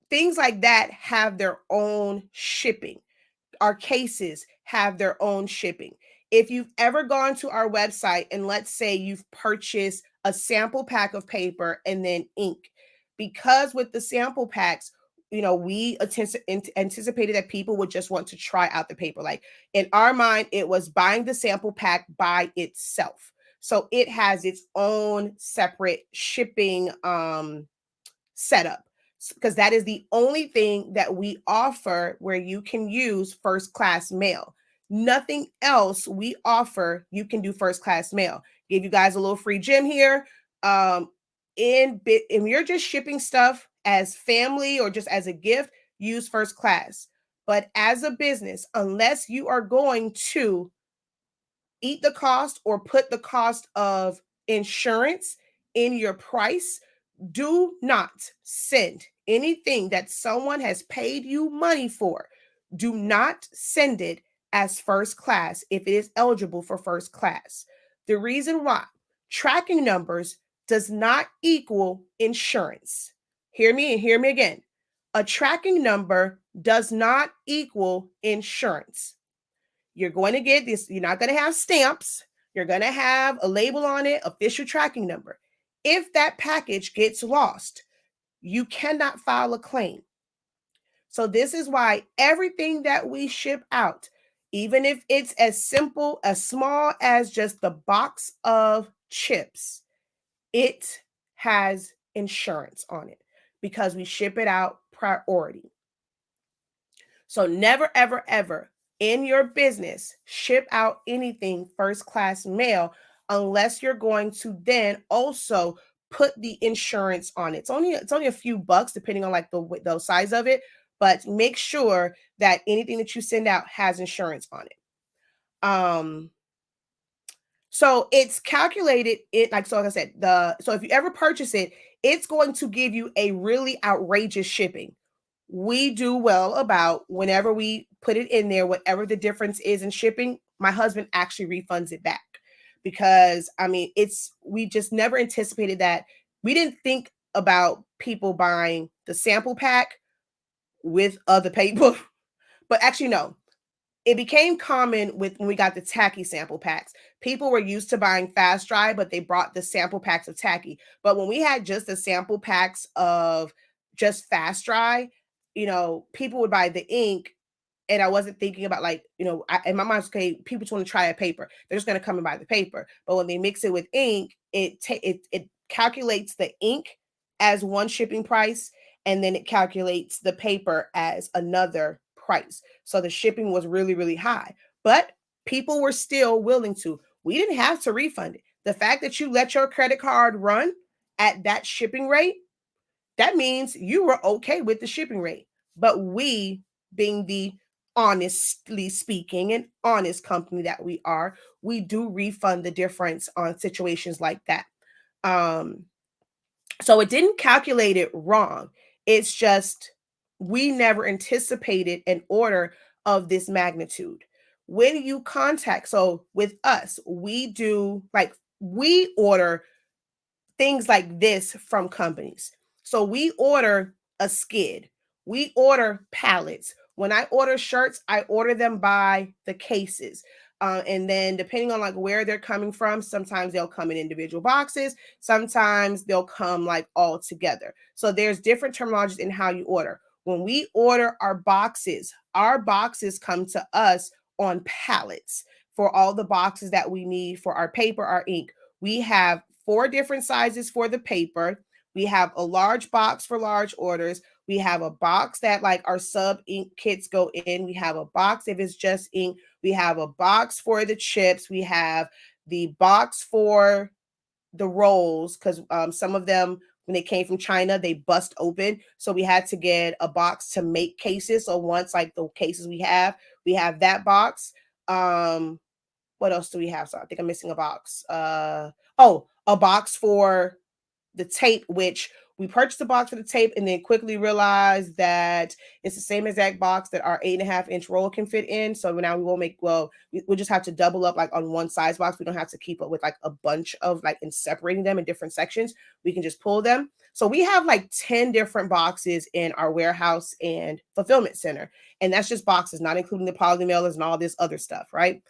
things like that have their own shipping. Our cases have their own shipping. If you've ever gone to our website and let's say you've purchased a sample pack of paper and then ink, because with the sample packs, we anticipated that people would just want to try out the paper. Like in our mind, it was buying the sample pack by itself. So it has its own separate shipping setup, because that is the only thing that we offer where you can use first class mail. Nothing else we offer you can do first class mail. Give you guys a little free gem here. If you're just shipping stuff as family or just as a gift, use first class. But as a business, unless you are going to eat the cost or put the cost of insurance in your price, do not send anything that someone has paid you money for. Do not send it as first class if it is eligible for first class. The reason why, tracking numbers does not equal insurance. Hear me and hear me again. A tracking number does not equal insurance. You're going to get this, you're not going to have stamps. You're going to have a label on it, official tracking number. If that package gets lost, you cannot file a claim. So this is why everything that we ship out, even if it's as simple, as small as just the box of chips, it has insurance on it because we ship it out priority. So never, ever, ever in your business ship out anything first class mail unless you're going to then also put the insurance on it. It's only a few bucks depending on like the size of it, but make sure that anything that you send out has insurance on it. So it's calculated it like I said, so if you ever purchase it, it's going to give you a really outrageous shipping. We do well about whenever we put it in there, whatever the difference is in shipping, my husband actually refunds it back because I mean, we just never anticipated that. We didn't think about people buying the sample pack with other paper, but actually, no. It became common with when we got the tacky sample packs. People were used to buying fast dry, but they brought the sample packs of tacky. But when we had just the sample packs of just fast dry, people would buy the ink, and I wasn't thinking about, like, in my mind, okay, people just want to try a paper. They're just going to come and buy the paper. But when they mix it with ink, it calculates the ink as one shipping price, and then it calculates the paper as another price. So the shipping was really, really high. But people were still willing to. We didn't have to refund it. The fact that you let your credit card run at that shipping rate, that means you were okay with the shipping rate. But we, being the honestly speaking and honest company that we are, we do refund the difference on situations like that. So it didn't calculate it wrong. It's just we never anticipated an order of this magnitude. When you contact, so with us, we order things like this from companies. So we order a skid, we order pallets. When I order shirts, I order them by the cases. And then depending on like where they're coming from, sometimes they'll come in individual boxes, sometimes they'll come like all together. So there's different terminologies in how you order. When we order our boxes come to us on pallets for all the boxes that we need for our paper, our ink. We have 4 different sizes for the paper. We have a large box for large orders. We have a box that like our sub ink kits go in. We have a box if it's just ink. We have a box for the chips. We have the box for the rolls because some of them, when they came from China, they bust open. So we had to get a box to make cases. So once like the cases we have that box. What else do we have? So I think I'm missing a box. A box for the tape, which we purchased a box for the tape and then quickly realized that it's the same exact box that our 8.5-inch roll can fit in. So now we'll just have to double up like on one size box. We don't have to keep up with like a bunch of like and separating them in different sections. We can just pull them. So we have like 10 different boxes in our warehouse and fulfillment center. And that's just boxes, not including the poly mailers and all this other stuff, right?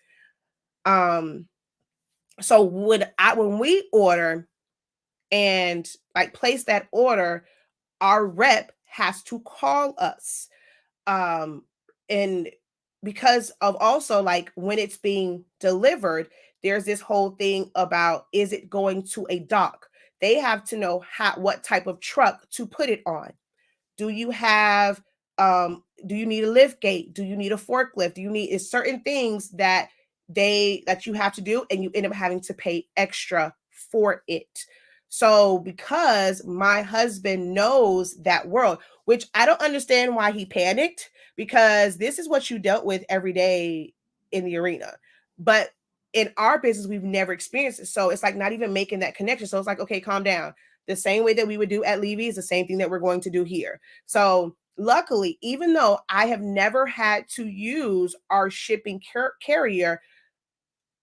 So when we order and like place that order, our rep has to call us. And because of also like when it's being delivered, there's this whole thing about, is it going to a dock? They have to know what type of truck to put it on. Do you have do you need a lift gate? Do you need a forklift? Do you need is certain things that you have to do, and you end up having to pay extra for it. So because my husband knows that world, which I don't understand why he panicked, because this is what you dealt with every day in the arena. But in our business, we've never experienced it. So it's like not even making that connection. So it's like, okay, calm down. The same way that we would do at Levy is the same thing that we're going to do here. So luckily, even though I have never had to use our shipping carrier,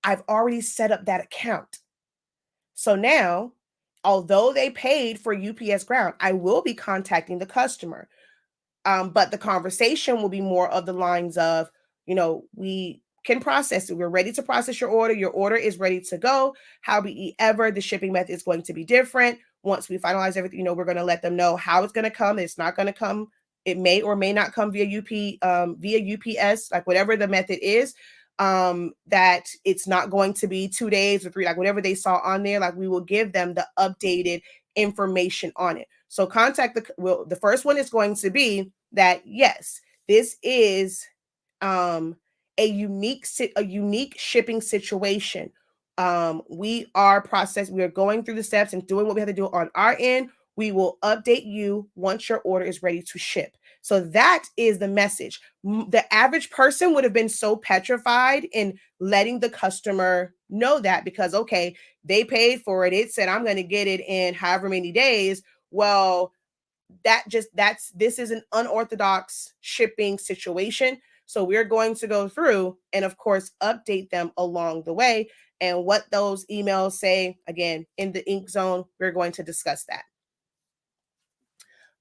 I've already set up that account. So now, although they paid for UPS Ground, I will be contacting the customer. But the conversation will be more of the lines of, we can process it. We're ready to process your order. Your order is ready to go. However, the shipping method is going to be different. Once we finalize everything, we're going to let them know how it's going to come. It's not going to come. It may or may not come via UPS, like whatever the method is. That it's not going to be 2 days or 3, like whatever they saw on there. Like we will give them the updated information on it. So the first one is going to be that yes, this is a unique shipping situation. We are going through the steps and doing what we have to do on our end. We will update you once your order is ready to ship. So that is the message. The average person would have been so petrified in letting the customer know that, because, okay, they paid for it. It said, I'm going to get it in however many days. Well, this is an unorthodox shipping situation. So we're going to go through and of course update them along the way. And what those emails say, again, in the ink zone, we're going to discuss that.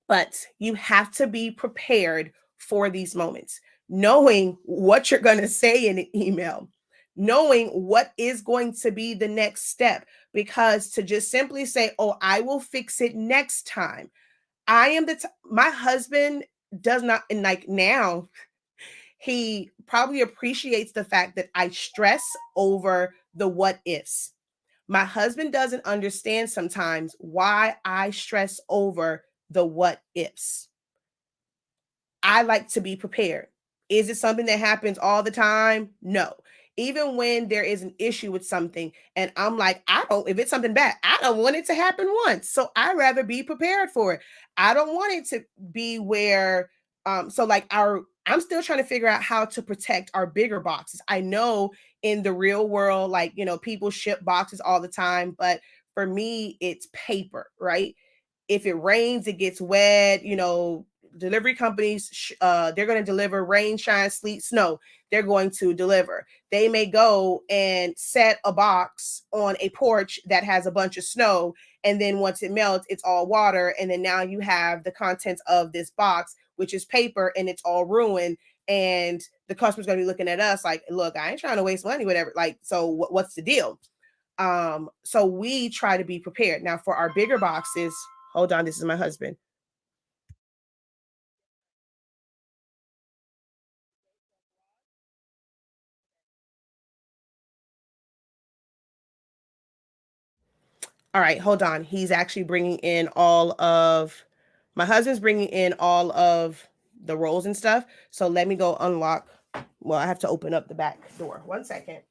But you have to be prepared for these moments, knowing what you're going to say in an email, knowing what is going to be the next step. Because to just simply say, oh, I will fix it next time. My husband does not, and like now, he probably appreciates the fact that I stress over the what ifs. My husband doesn't understand sometimes why I stress over the what ifs. I like to be prepared. Is it something that happens all the time? No. Even when there is an issue with something, and I'm like, if it's something bad, I don't want it to happen once. So I rather be prepared for it. I don't want it to be where, I'm still trying to figure out how to protect our bigger boxes. I know in the real world, like, people ship boxes all the time, but for me, it's paper, right? If it rains, it gets wet, delivery companies, they're going to deliver rain, shine, sleet, snow. They're going to deliver. They may go and set a box on a porch that has a bunch of snow. And then once it melts, it's all water. And then now you have the contents of this box, which is paper, and it's all ruined. And the customer's going to be looking at us like, look, I ain't trying to waste money, whatever. Like, so what's the deal? So we try to be prepared. Now for our bigger boxes, hold on, this is my husband. All right, hold on. He's actually bringing in my husband's bringing in all of the rolls and stuff. So let me go unlock. Well, I have to open up the back door. 1 second.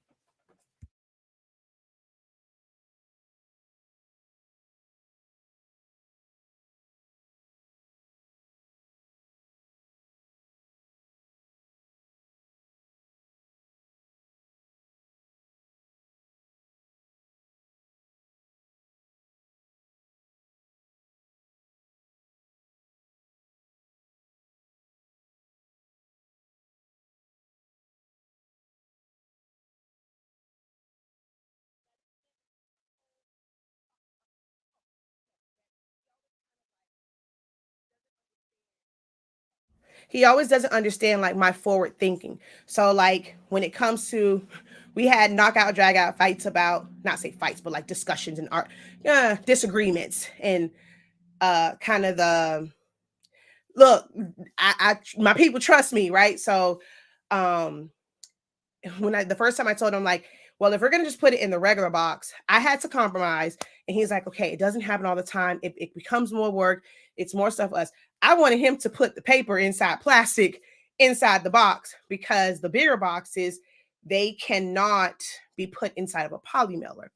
He always doesn't understand like my forward thinking. So like when it comes to, we had knockout drag out fights about, not say fights, but like discussions and art, disagreements, and kind of the look, I my people trust me, right? So um the first time I told him, like, well, if we're gonna just put it in the regular box, I had to compromise. And he's like, okay, it doesn't happen all the time. It becomes more work. It's more stuff for us. I wanted him to put the paper inside plastic inside the box, because the bigger boxes, they cannot be put inside of a poly mailer.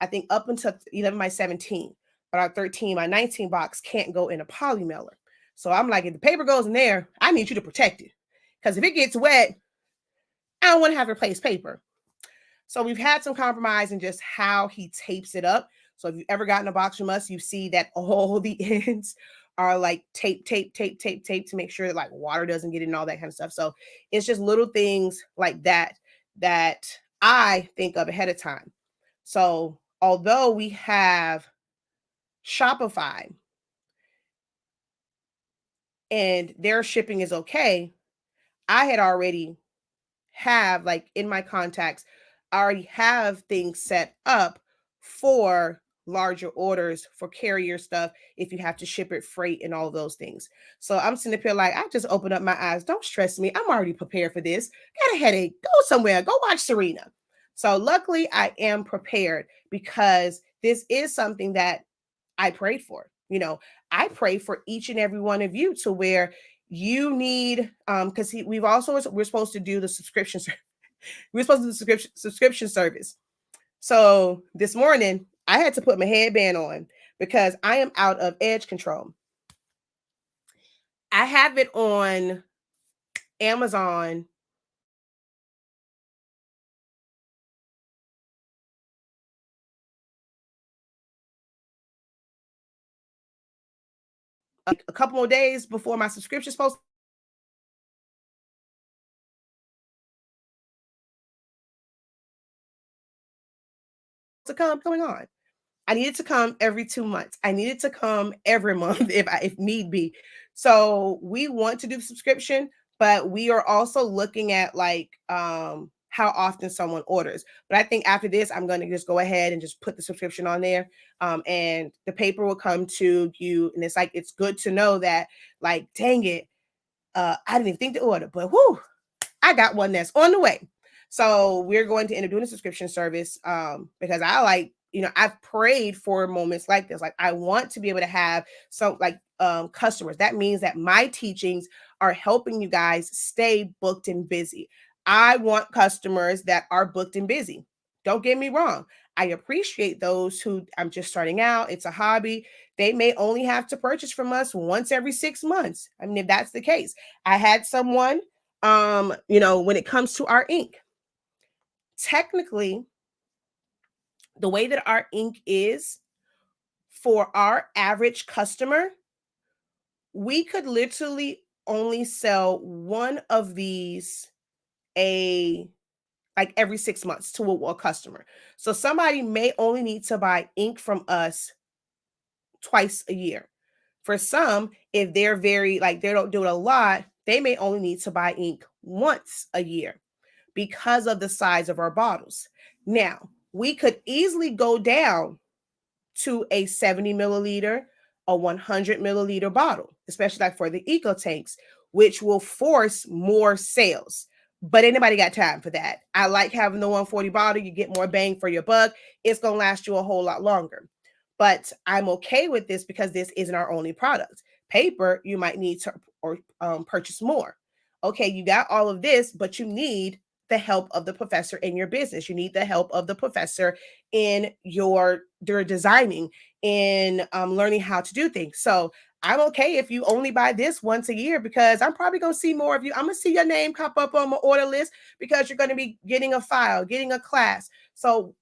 I think up until 11 by 17, but our 13 by 19 box can't go in a poly mailer. So I'm like, if the paper goes in there, I need you to protect it. Because if it gets wet, I don't want to have to replace paper. So we've had some compromise in just how he tapes it up. So if you've ever gotten a box from us, you see that all the ends are like tape to make sure that like water doesn't get in and all that kind of stuff. So it's just little things like that that I think of ahead of time. So although we have Shopify and their shipping is okay, I had already have like in my contacts, I already have things set up for larger orders for carrier stuff if you have to ship it freight and all those things. So I'm sitting up here like, I just open up my eyes. Don't stress me. I'm already prepared for this. Got a headache. Go somewhere. Go watch Serena. So luckily I am prepared, because this is something that I prayed for. I pray for each and every one of you, to where you need, because we're supposed to do the subscription. We're supposed to do the subscription service. So this morning I had to put my headband on because I am out of edge control. I have it on Amazon. A couple more days before my subscription is supposed to come? What's going on? I need it to come every 2 months. I need it to come every month if need be. So we want to do subscription, but we are also looking at like how often someone orders. But I think after this, I'm going to just go ahead and just put the subscription on there. And the paper will come to you. And it's like, it's good to know that, like, dang it, I didn't even think to order, but whoo, I got one that's on the way. So we're going to end up doing a subscription service because I like, I've prayed for moments like this. Like I want to be able to have some like customers. That means that my teachings are helping you guys stay booked and busy. I want customers that are booked and busy. Don't get me wrong. I appreciate those who I'm just starting out. It's a hobby. They may only have to purchase from us once every 6 months. I mean, if that's the case, I had someone when it comes to our ink, technically, the way that our ink is for our average customer, we could literally only sell one of these every 6 months to a customer. So somebody may only need to buy ink from us twice a year. For some, if they're very like they don't do it a lot, they may only need to buy ink once a year because of the size of our bottles. Now, we could easily go down to a 70 milliliter, a 100 milliliter bottle, especially like for the eco tanks, which will force more sales. But anybody got time for that? I like having the 140 bottle. You get more bang for your buck. It's going to last you a whole lot longer. But I'm okay with this because this isn't our only product. Paper, you might need to purchase more. Okay, you got all of this, but you need the help of the professor in your business. You need the help of the professor in your designing, in learning how to do things. So I'm okay if you only buy this once a year because I'm probably going to see more of you. I'm going to see your name pop up on my order list because you're going to be getting a file, getting a class. So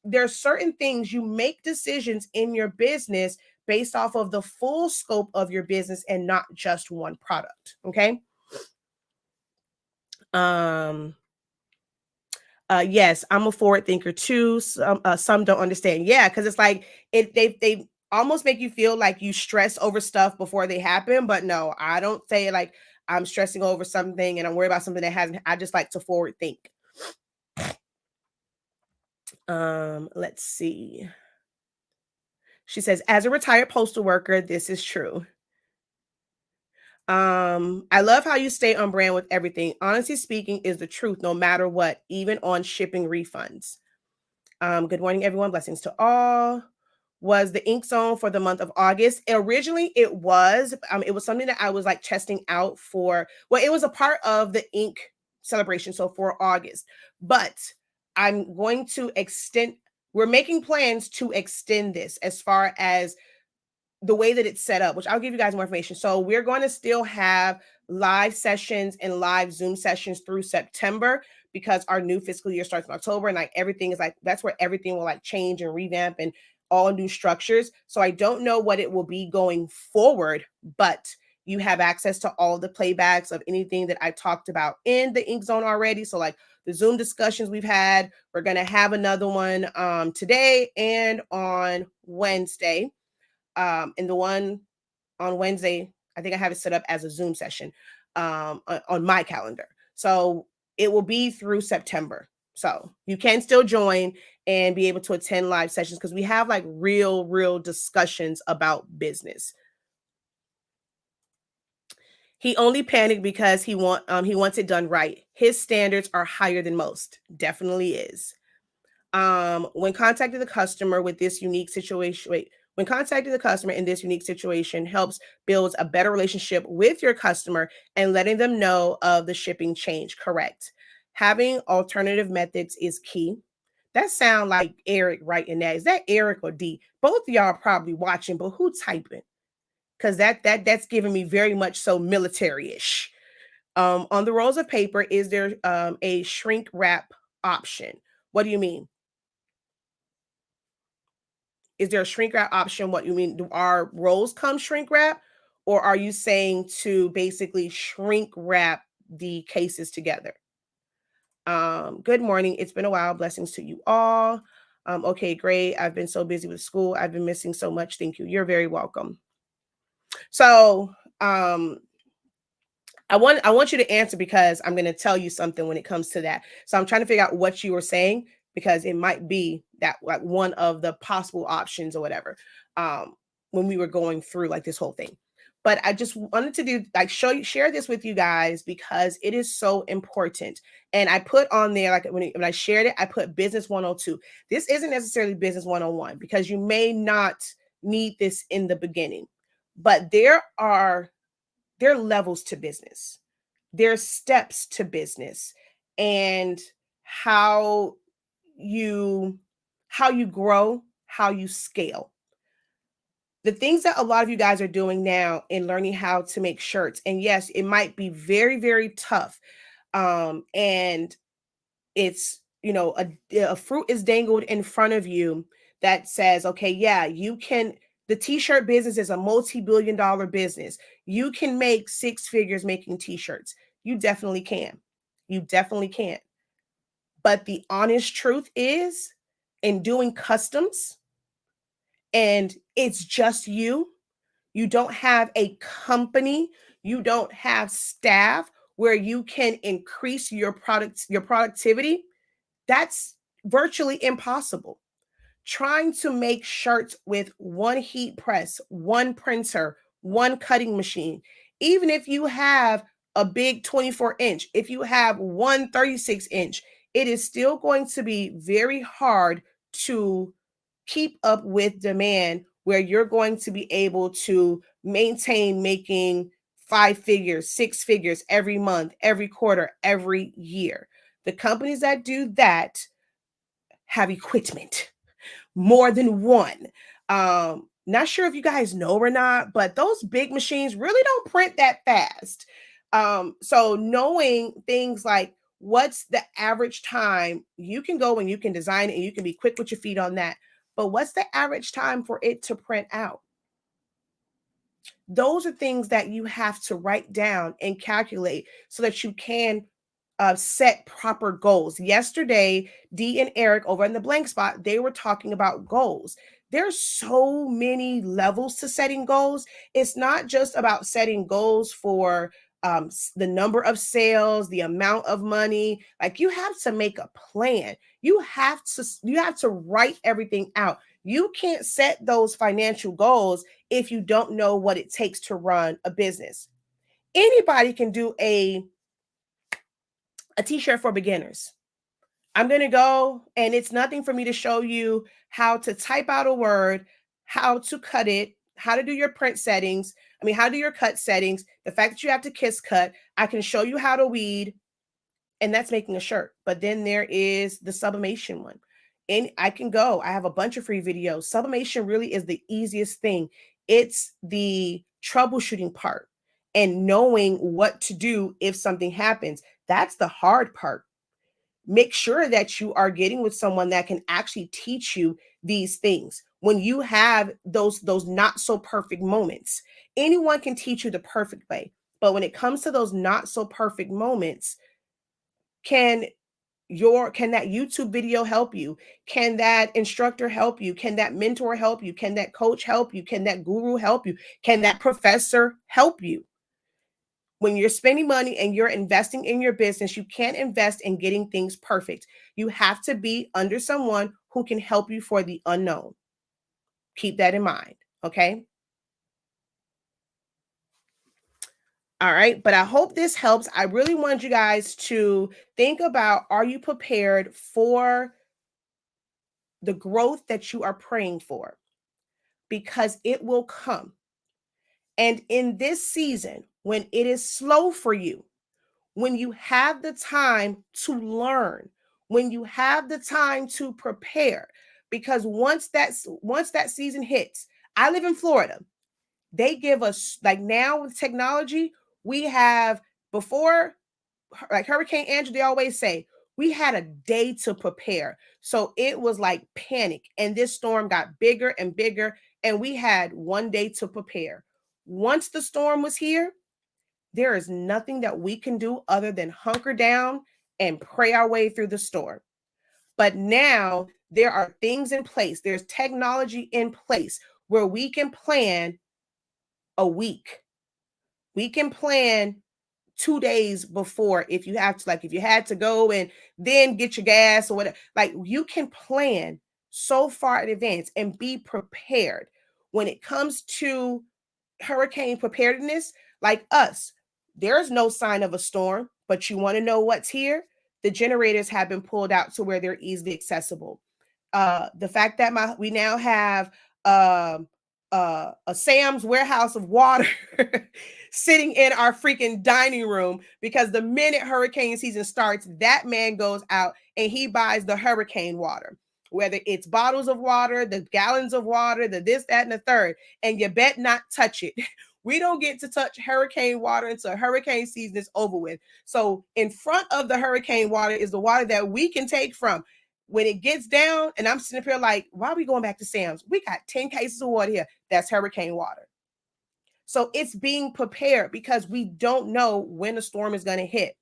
there's certain things you make decisions in your business based off of the full scope of your business and not just one product. Okay. Yes, I'm a forward thinker too. Some don't understand. Yeah, because it's like they almost make you feel like you stress over stuff before they happen. But no, I don't say like I'm stressing over something and I'm worried about something that hasn't. I just like to forward think. Let's see. She says, as a retired postal worker, this is true. I love how you stay on brand with everything. Honestly speaking is the truth, no matter what, even on shipping refunds. Good morning, everyone. Blessings to all. Was the Ink Zone for the month of August? Originally, it was. It was something that I was like testing out for. Well, it was a part of the ink celebration, so for August. But I'm going to extend. We're making plans to extend this as far as the way that it's set up, which I'll give you guys more information. So we're going to still have live sessions and live Zoom sessions through September because our new fiscal year starts in October and like everything is like, that's where everything will like change and revamp and all new structures. So I don't know what it will be going forward, but you have access to all the playbacks of anything that I talked about in the Ink Zone already. So like the Zoom discussions we've had, we're going to have another one today and on Wednesday. And the one on Wednesday, I think I have it set up as a Zoom session on my calendar. So it will be through September. So you can still join and be able to attend live sessions because we have like real discussions about business. He only panicked because he wants it done right. His standards are higher than most. Definitely is. When contacting the customer with this unique situation, when contacting the customer in this unique situation helps build a better relationship with your customer and letting them know of the shipping change. Correct. Having alternative methods is key. That sound like Eric writing that. Is that Eric or D? Both of y'all are probably watching, but who typing? Because that's giving me very much so military-ish. On the rolls of paper, is there a shrink wrap option? What do you mean? Is there a shrink wrap option? What you mean? Do our rolls come shrink wrap? Or are you saying to basically shrink wrap the cases together? Good morning. It's been a while. Blessings to you all. Okay, great. I've been so busy with school. I've been missing so much. Thank you. You're very welcome. So I want you to answer because I'm going to tell you something when it comes to that. So I'm trying to figure out what you were saying because it might be that like one of the possible options or whatever. When we were going through like this whole thing. But I just wanted to do like share this with you guys because it is so important. And I put on there like when I shared it, I put business 102. This isn't necessarily business 101 because you may not need this in the beginning. But there are levels to business. There's steps to business and how you how you grow, how you scale. The things that a lot of you guys are doing now in learning how to make shirts, and yes, it might be very, very tough. And it's, a fruit is dangled in front of you that says, okay, yeah, you can. The t-shirt business is a multi-billion-dollar business. You can make six figures making t-shirts. You definitely can. You definitely can. But the honest truth is, in doing customs and it's just you don't have a company, you don't have staff where you can increase your productivity, that's virtually impossible. Trying to make shirts with one heat press, one printer, one cutting machine, even if you have a big 24-inch, if you have one 36-inch, it is still going to be very hard to keep up with demand where you're going to be able to maintain making five figures, six figures every month, every quarter, every year. The companies that do that have equipment, more than one. Not sure if you guys know or not, but those big machines really don't print that fast. So knowing things like what's the average time you can go and you can design it and you can be quick with your feet on that. But what's the average time for it to print out? Those are things that you have to write down and calculate so that you can set proper goals. Yesterday, Dee and Eric over in the blank spot, they were talking about goals. There's so many levels to setting goals. It's not just about setting goals for the number of sales, the amount of money. Like you have to make a plan. You have to write everything out. You can't set those financial goals if you don't know what it takes to run a business. Anybody can do a t-shirt for beginners. I'm going to go and it's nothing for me to show you how to type out a word, how to cut it, how to do your print settings. I mean, how to do your cut settings, the fact that you have to kiss cut. I can show you how to weed, and that's making a shirt. But then there is the sublimation one. And I have a bunch of free videos. Sublimation really is the easiest thing. It's the troubleshooting part and knowing what to do if something happens. That's the hard part. Make sure that you are getting with someone that can actually teach you these things. When you have those not so perfect moments, anyone can teach you the perfect way. But when it comes to those not so perfect moments, can can that YouTube video help you? Can that instructor help you? Can that mentor help you? Can that coach help you? Can that guru help you? Can that professor help you? When you're spending money and you're investing in your business, you can't invest in getting things perfect. You have to be under someone who can help you for the unknown. Keep that in mind. Okay. All right. But I hope this helps. I really want you guys to think about, are you prepared for the growth that you are praying for? Because it will come. And in this season, when it is slow for you, when you have the time to learn, when you have the time to prepare, because once that season hits, I live in Florida. They give us, like, now with technology, we have, before, like Hurricane Andrew, they always say we had a day to prepare. So it was like panic, and this storm got bigger and bigger, and we had one day to prepare. Once the storm was here, there is nothing that we can do other than hunker down and pray our way through the storm. But now There are things in place, there's technology in place where we can plan a week. We can plan 2 days before if you have to, like if you had to go and then get your gas or whatever. Like you can plan so far in advance and be prepared when it comes to hurricane preparedness. Like us, there's no sign of a storm, but you want to know what's here? The generators have been pulled out to where they're easily accessible. The fact that we now have um a Sam's warehouse of water sitting in our freaking dining room, because the minute hurricane season starts, that man goes out and he buys the hurricane water, whether it's bottles of water, the gallons of water, the this, that, and the third, and you bet not touch it. We don't get to touch hurricane water until hurricane season is over with. So in front of the hurricane water is the water that we can take from. When it gets down, and I'm sitting up here like, why are we going back to Sam's? We got 10 cases of water here. That's hurricane water. So it's being prepared because we don't know when a storm is going to hit.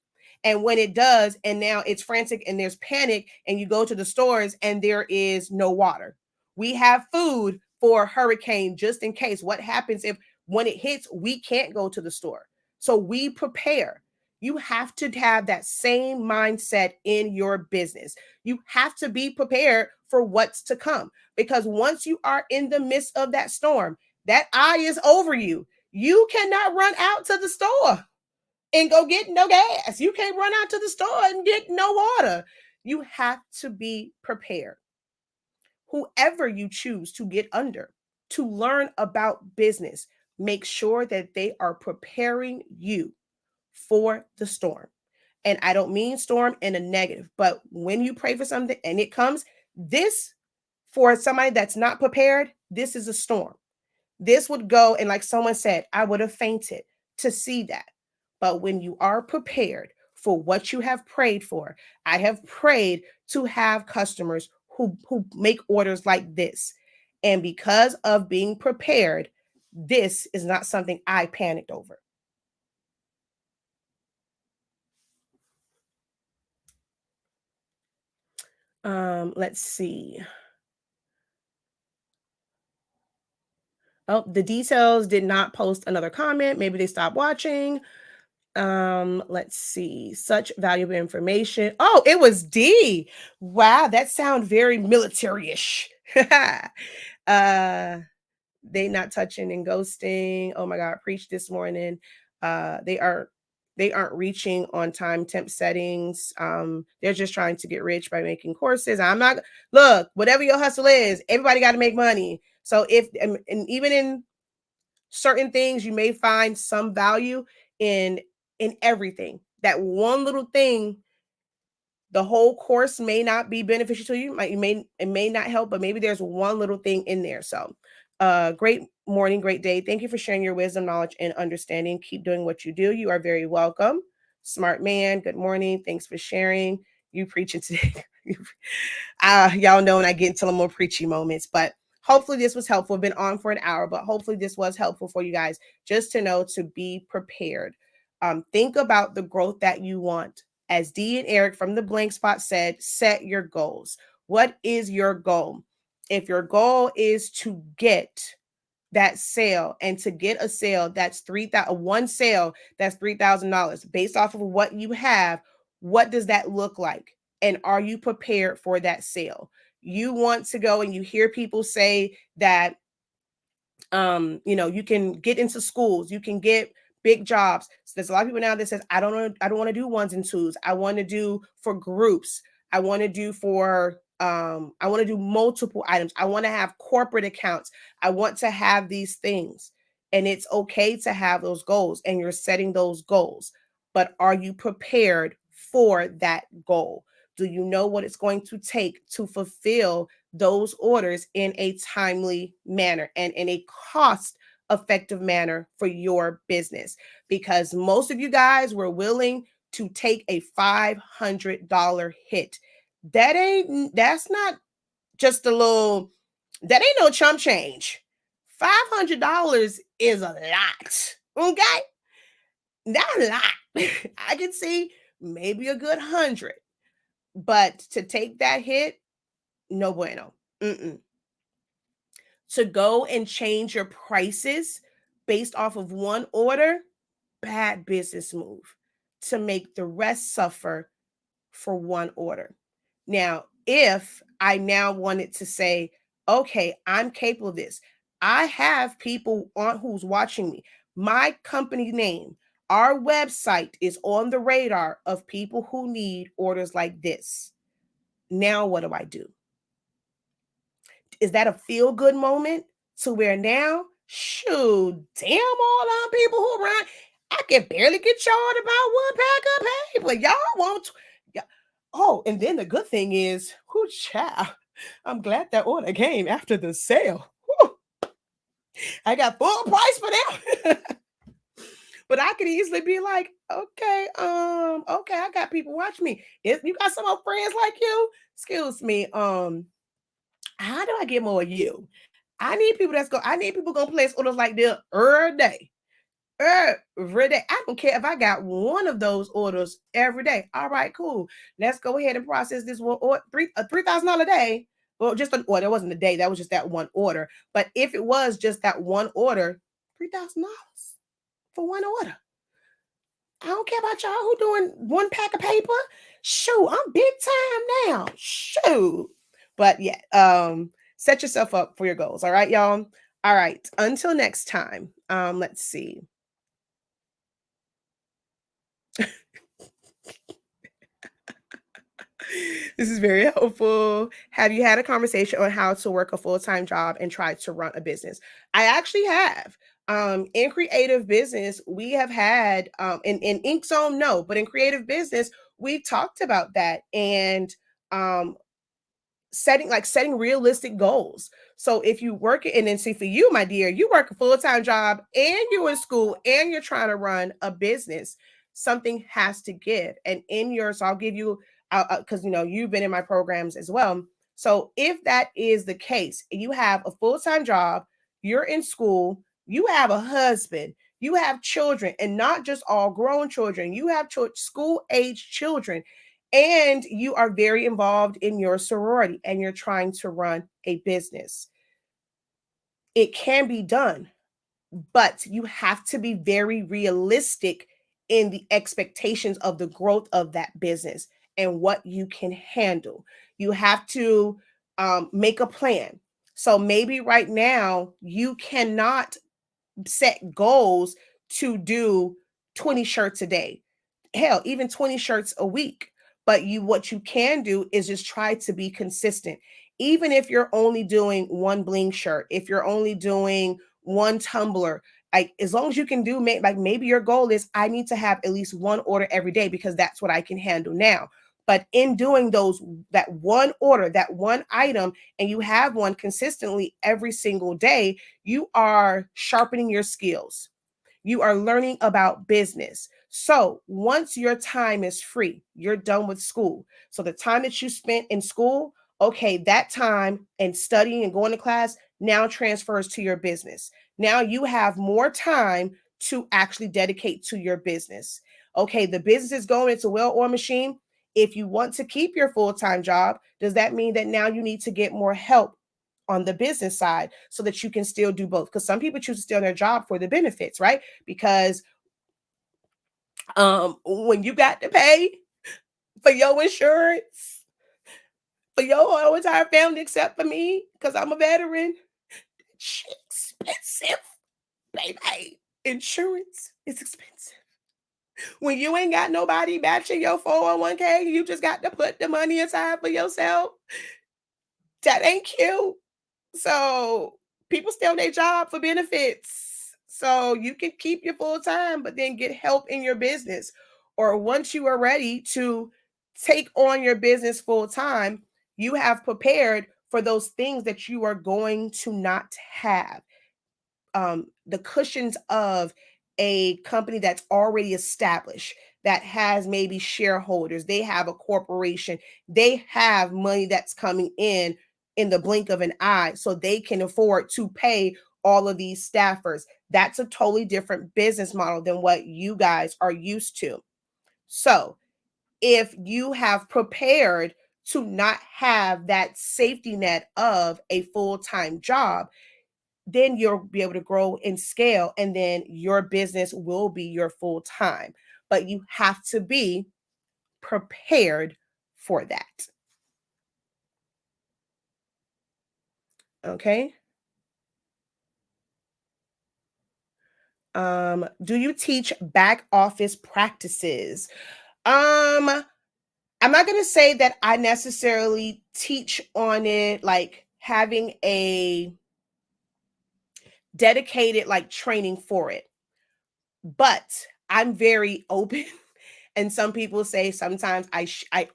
And when it does, and now it's frantic and there's panic, and you go to the stores and there is no water. We have food for hurricane just in case. What happens if when it hits, we can't go to the store? So we prepare. You have to have that same mindset in your business. You have to be prepared for what's to come, because once you are in the midst of that storm, that eye is over you. You cannot run out to the store and go get no gas. You can't run out to the store and get no water. You have to be prepared. Whoever you choose to get under to learn about business, make sure that they are preparing you for the storm. And I don't mean storm in a negative, but when you pray for something and it comes, this, for somebody that's not prepared, this is a storm. This would go, and like someone said, I would have fainted to see that. But when you are prepared for what you have prayed for, I have prayed to have customers who make orders like this. And because of being prepared, this is not something I panicked over. Let's see. Oh, the details did not post another comment. Maybe they stopped watching. Let's see. Such valuable information. Oh, it was D. Wow, that sounds very military-ish. They not touching and ghosting. Oh my God, preach this morning. They aren't reaching on time temp settings. They're just trying to get rich by making courses. I'm not, look, whatever your hustle is, everybody got to make money. So if, and even in certain things, you may find some value in everything. That one little thing, the whole course may not be beneficial to you. It may not help, but maybe there's one little thing in there. So great morning, great day. Thank you for sharing your wisdom, knowledge, and understanding. Keep doing what you do. You are very welcome. Smart man, good morning. Thanks for sharing. You preaching today. Y'all know when I get into the more preachy moments, but hopefully this was helpful. I've been on for an hour, but hopefully this was helpful for you guys, just to know to be prepared. Think about the growth that you want. As Dee and Eric from the Blank Spot said, set your goals. What is your goal? If your goal is to get that sale, and to get a sale that's one sale that's $3,000 based off of what you have, what does that look like? And are you prepared for that sale? You want to go, and you hear people say that you can get into schools, you can get big jobs. So there's a lot of people now that says, I don't want to do ones and twos. I want to do for groups. I want to do for I want to do multiple items. I want to have corporate accounts. I want to have these things. And it's okay to have those goals, and you're setting those goals. But are you prepared for that goal? Do you know what it's going to take to fulfill those orders in a timely manner and in a cost effective manner for your business? Because most of you guys were willing to take a $500 hit. That's not just a little, that ain't no chump change. $500 is a lot. Okay. Not a lot. I can see maybe a good 100, but to take that hit, No bueno. Mm-mm. To go and change your prices based off of one order, bad business move. To make the rest suffer for one order. Now, if I now wanted to say, okay, I'm capable of this, I have people on who's watching me. My company name, our website is on the radar of people who need orders like this. Now, what do I do? Is that a feel good moment to where now, shoot, damn all them people who run, I can barely get charged about one pack of paper. Y'all want, yeah. Oh, and then the good thing is, who child, I'm glad that order came after the sale. Whew, I got full price for that. But I could easily be like, okay, I got people watching me. If you got some more friends like you, excuse me, how do I get more of you? I need people gonna place orders like this every day. Every day. I don't care if I got one of those orders every day. All right, cool. Let's go ahead and process this one or $3,000 a day. Well, just an order. It wasn't a day. That was just that one order. But if it was just that one order, $3,000 for one order. I don't care about y'all who doing one pack of paper. Shoot, I'm big time now. Shoot. But yeah, set yourself up for your goals. All right, y'all. All right. Until next time. Let's see. This is very helpful. Have you had a conversation on how to work a full-time job and try to run a business? I actually have. In creative business, we have had in Ink Zone, no, but in creative business, we've talked about that and um setting realistic goals. So if you work and then see for you, my dear, you work a full-time job and you're in school and you're trying to run a business, something has to give. And in yours, so I'll give you because you know you've been in my programs as well. So if that is the case, you have a full-time job, you're in school, you have a husband, you have children, and not just all grown children, you have school age children, and you are very involved in your sorority and you're trying to run a business. It can be done, but you have to be very realistic in the expectations of the growth of that business and what you can handle. You have to make a plan. So maybe right now you cannot set goals to do 20 shirts a day, hell, even 20 shirts a week. But what you can do is just try to be consistent. Even if you're only doing one bling shirt, if you're only doing one tumbler, like as long as you can do, like maybe your goal is I need to have at least one order every day because that's what I can handle now. But in doing that one order, that one item, and you have one consistently every single day, you are sharpening your skills. You are learning about business. So once your time is free, you're done with school. So the time that you spent in school, okay, that time and studying and going to class now transfers to your business. Now you have more time to actually dedicate to your business. Okay, the business is going, it's a well-oiled machine. If you want to keep your full-time job, does that mean that now you need to get more help on the business side so that you can still do both? Because some people choose to stay on their job for the benefits, right? Because when you got to pay for your insurance for your whole entire family except for me, because I'm a veteran, shit expensive, baby. Insurance is expensive. When you ain't got nobody matching your 401k, you just got to put the money aside for yourself. That ain't cute. So people stay on their job for benefits. So you can keep your full time, but then get help in your business. Or once you are ready to take on your business full time, you have prepared for those things that you are going to not have. The cushions of a company that's already established, that has maybe shareholders, they have a corporation, they have money that's coming in the blink of an eye, so they can afford to pay all of these staffers. That's a totally different business model than what you guys are used to. So if you have prepared to not have that safety net of a full-time job, then you'll be able to grow and scale, and then your business will be your full time. But you have to be prepared for that. Okay. Do you teach back office practices? I'm not going to say that I necessarily teach on it, like having a dedicated like training for it, but I'm very open. And some people say sometimes I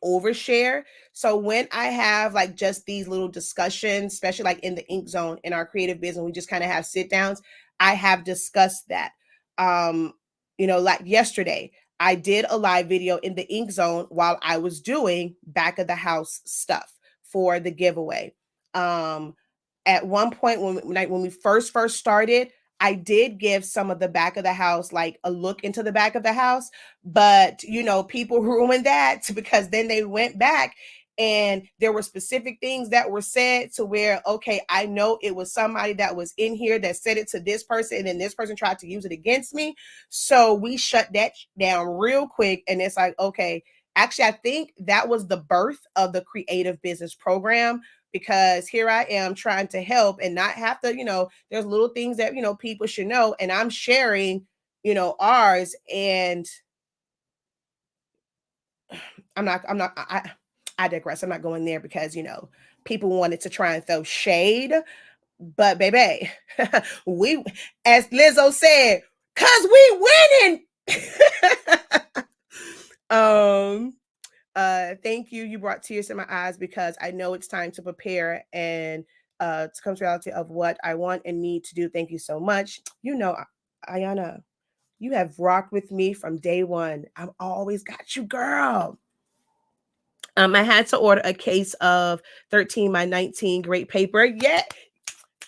overshare. So when I have like just these little discussions, especially like in the Ink Zone in our creative business, we just kind of have sit downs. I have discussed that. Um, like yesterday, I did a live video in the Ink Zone while I was doing back of the house stuff for the giveaway. Um, at one point when we first started, I did give some of the back of the house like a look into the back of the house, but people ruined that because then they went back and there were specific things that were said to where, okay, I know it was somebody that was in here that said it to this person and then this person tried to use it against me. So we shut that down real quick. And it's like, okay, actually, I think that was the birth of the creative business program, because here I am trying to help and not have to, there's little things that, people should know. And I'm sharing, ours. And I digress. I'm not going there because, people wanted to try and throw shade. But baby, we, as Lizzo said, cause we winning. um, thank you. You brought tears to my eyes because I know it's time to prepare and to come to reality of what I want and need to do. Thank you so much. Ayana, you have rocked with me from day one. I've always got you, girl. I had to order a case of 13 by 19 great paper. Yeah,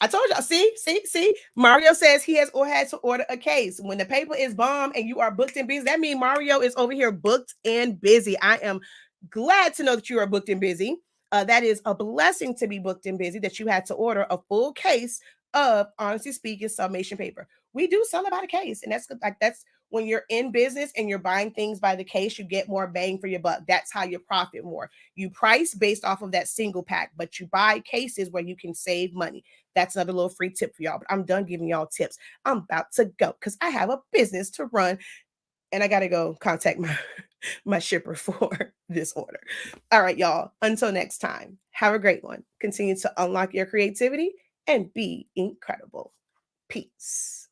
I told y'all. See. Mario says he has or had to order a case. When the paper is bomb and you are booked and busy, that means Mario is over here booked and busy. I am glad to know that you are booked and busy. That is a blessing to be booked and busy, that you had to order a full case of Honestly Speaking summation paper. We do sell about a case, and that's when you're in business and you're buying things by the case, you get more bang for your buck. That's how you profit more. You price based off of that single pack, but you buy cases where you can save money. That's another little free tip for y'all. But I'm done giving y'all tips. I'm about to go because I have a business to run and I got to go contact my shipper for this order. All right, y'all. Until next time, have a great one. Continue to unlock your creativity and be incredible. Peace.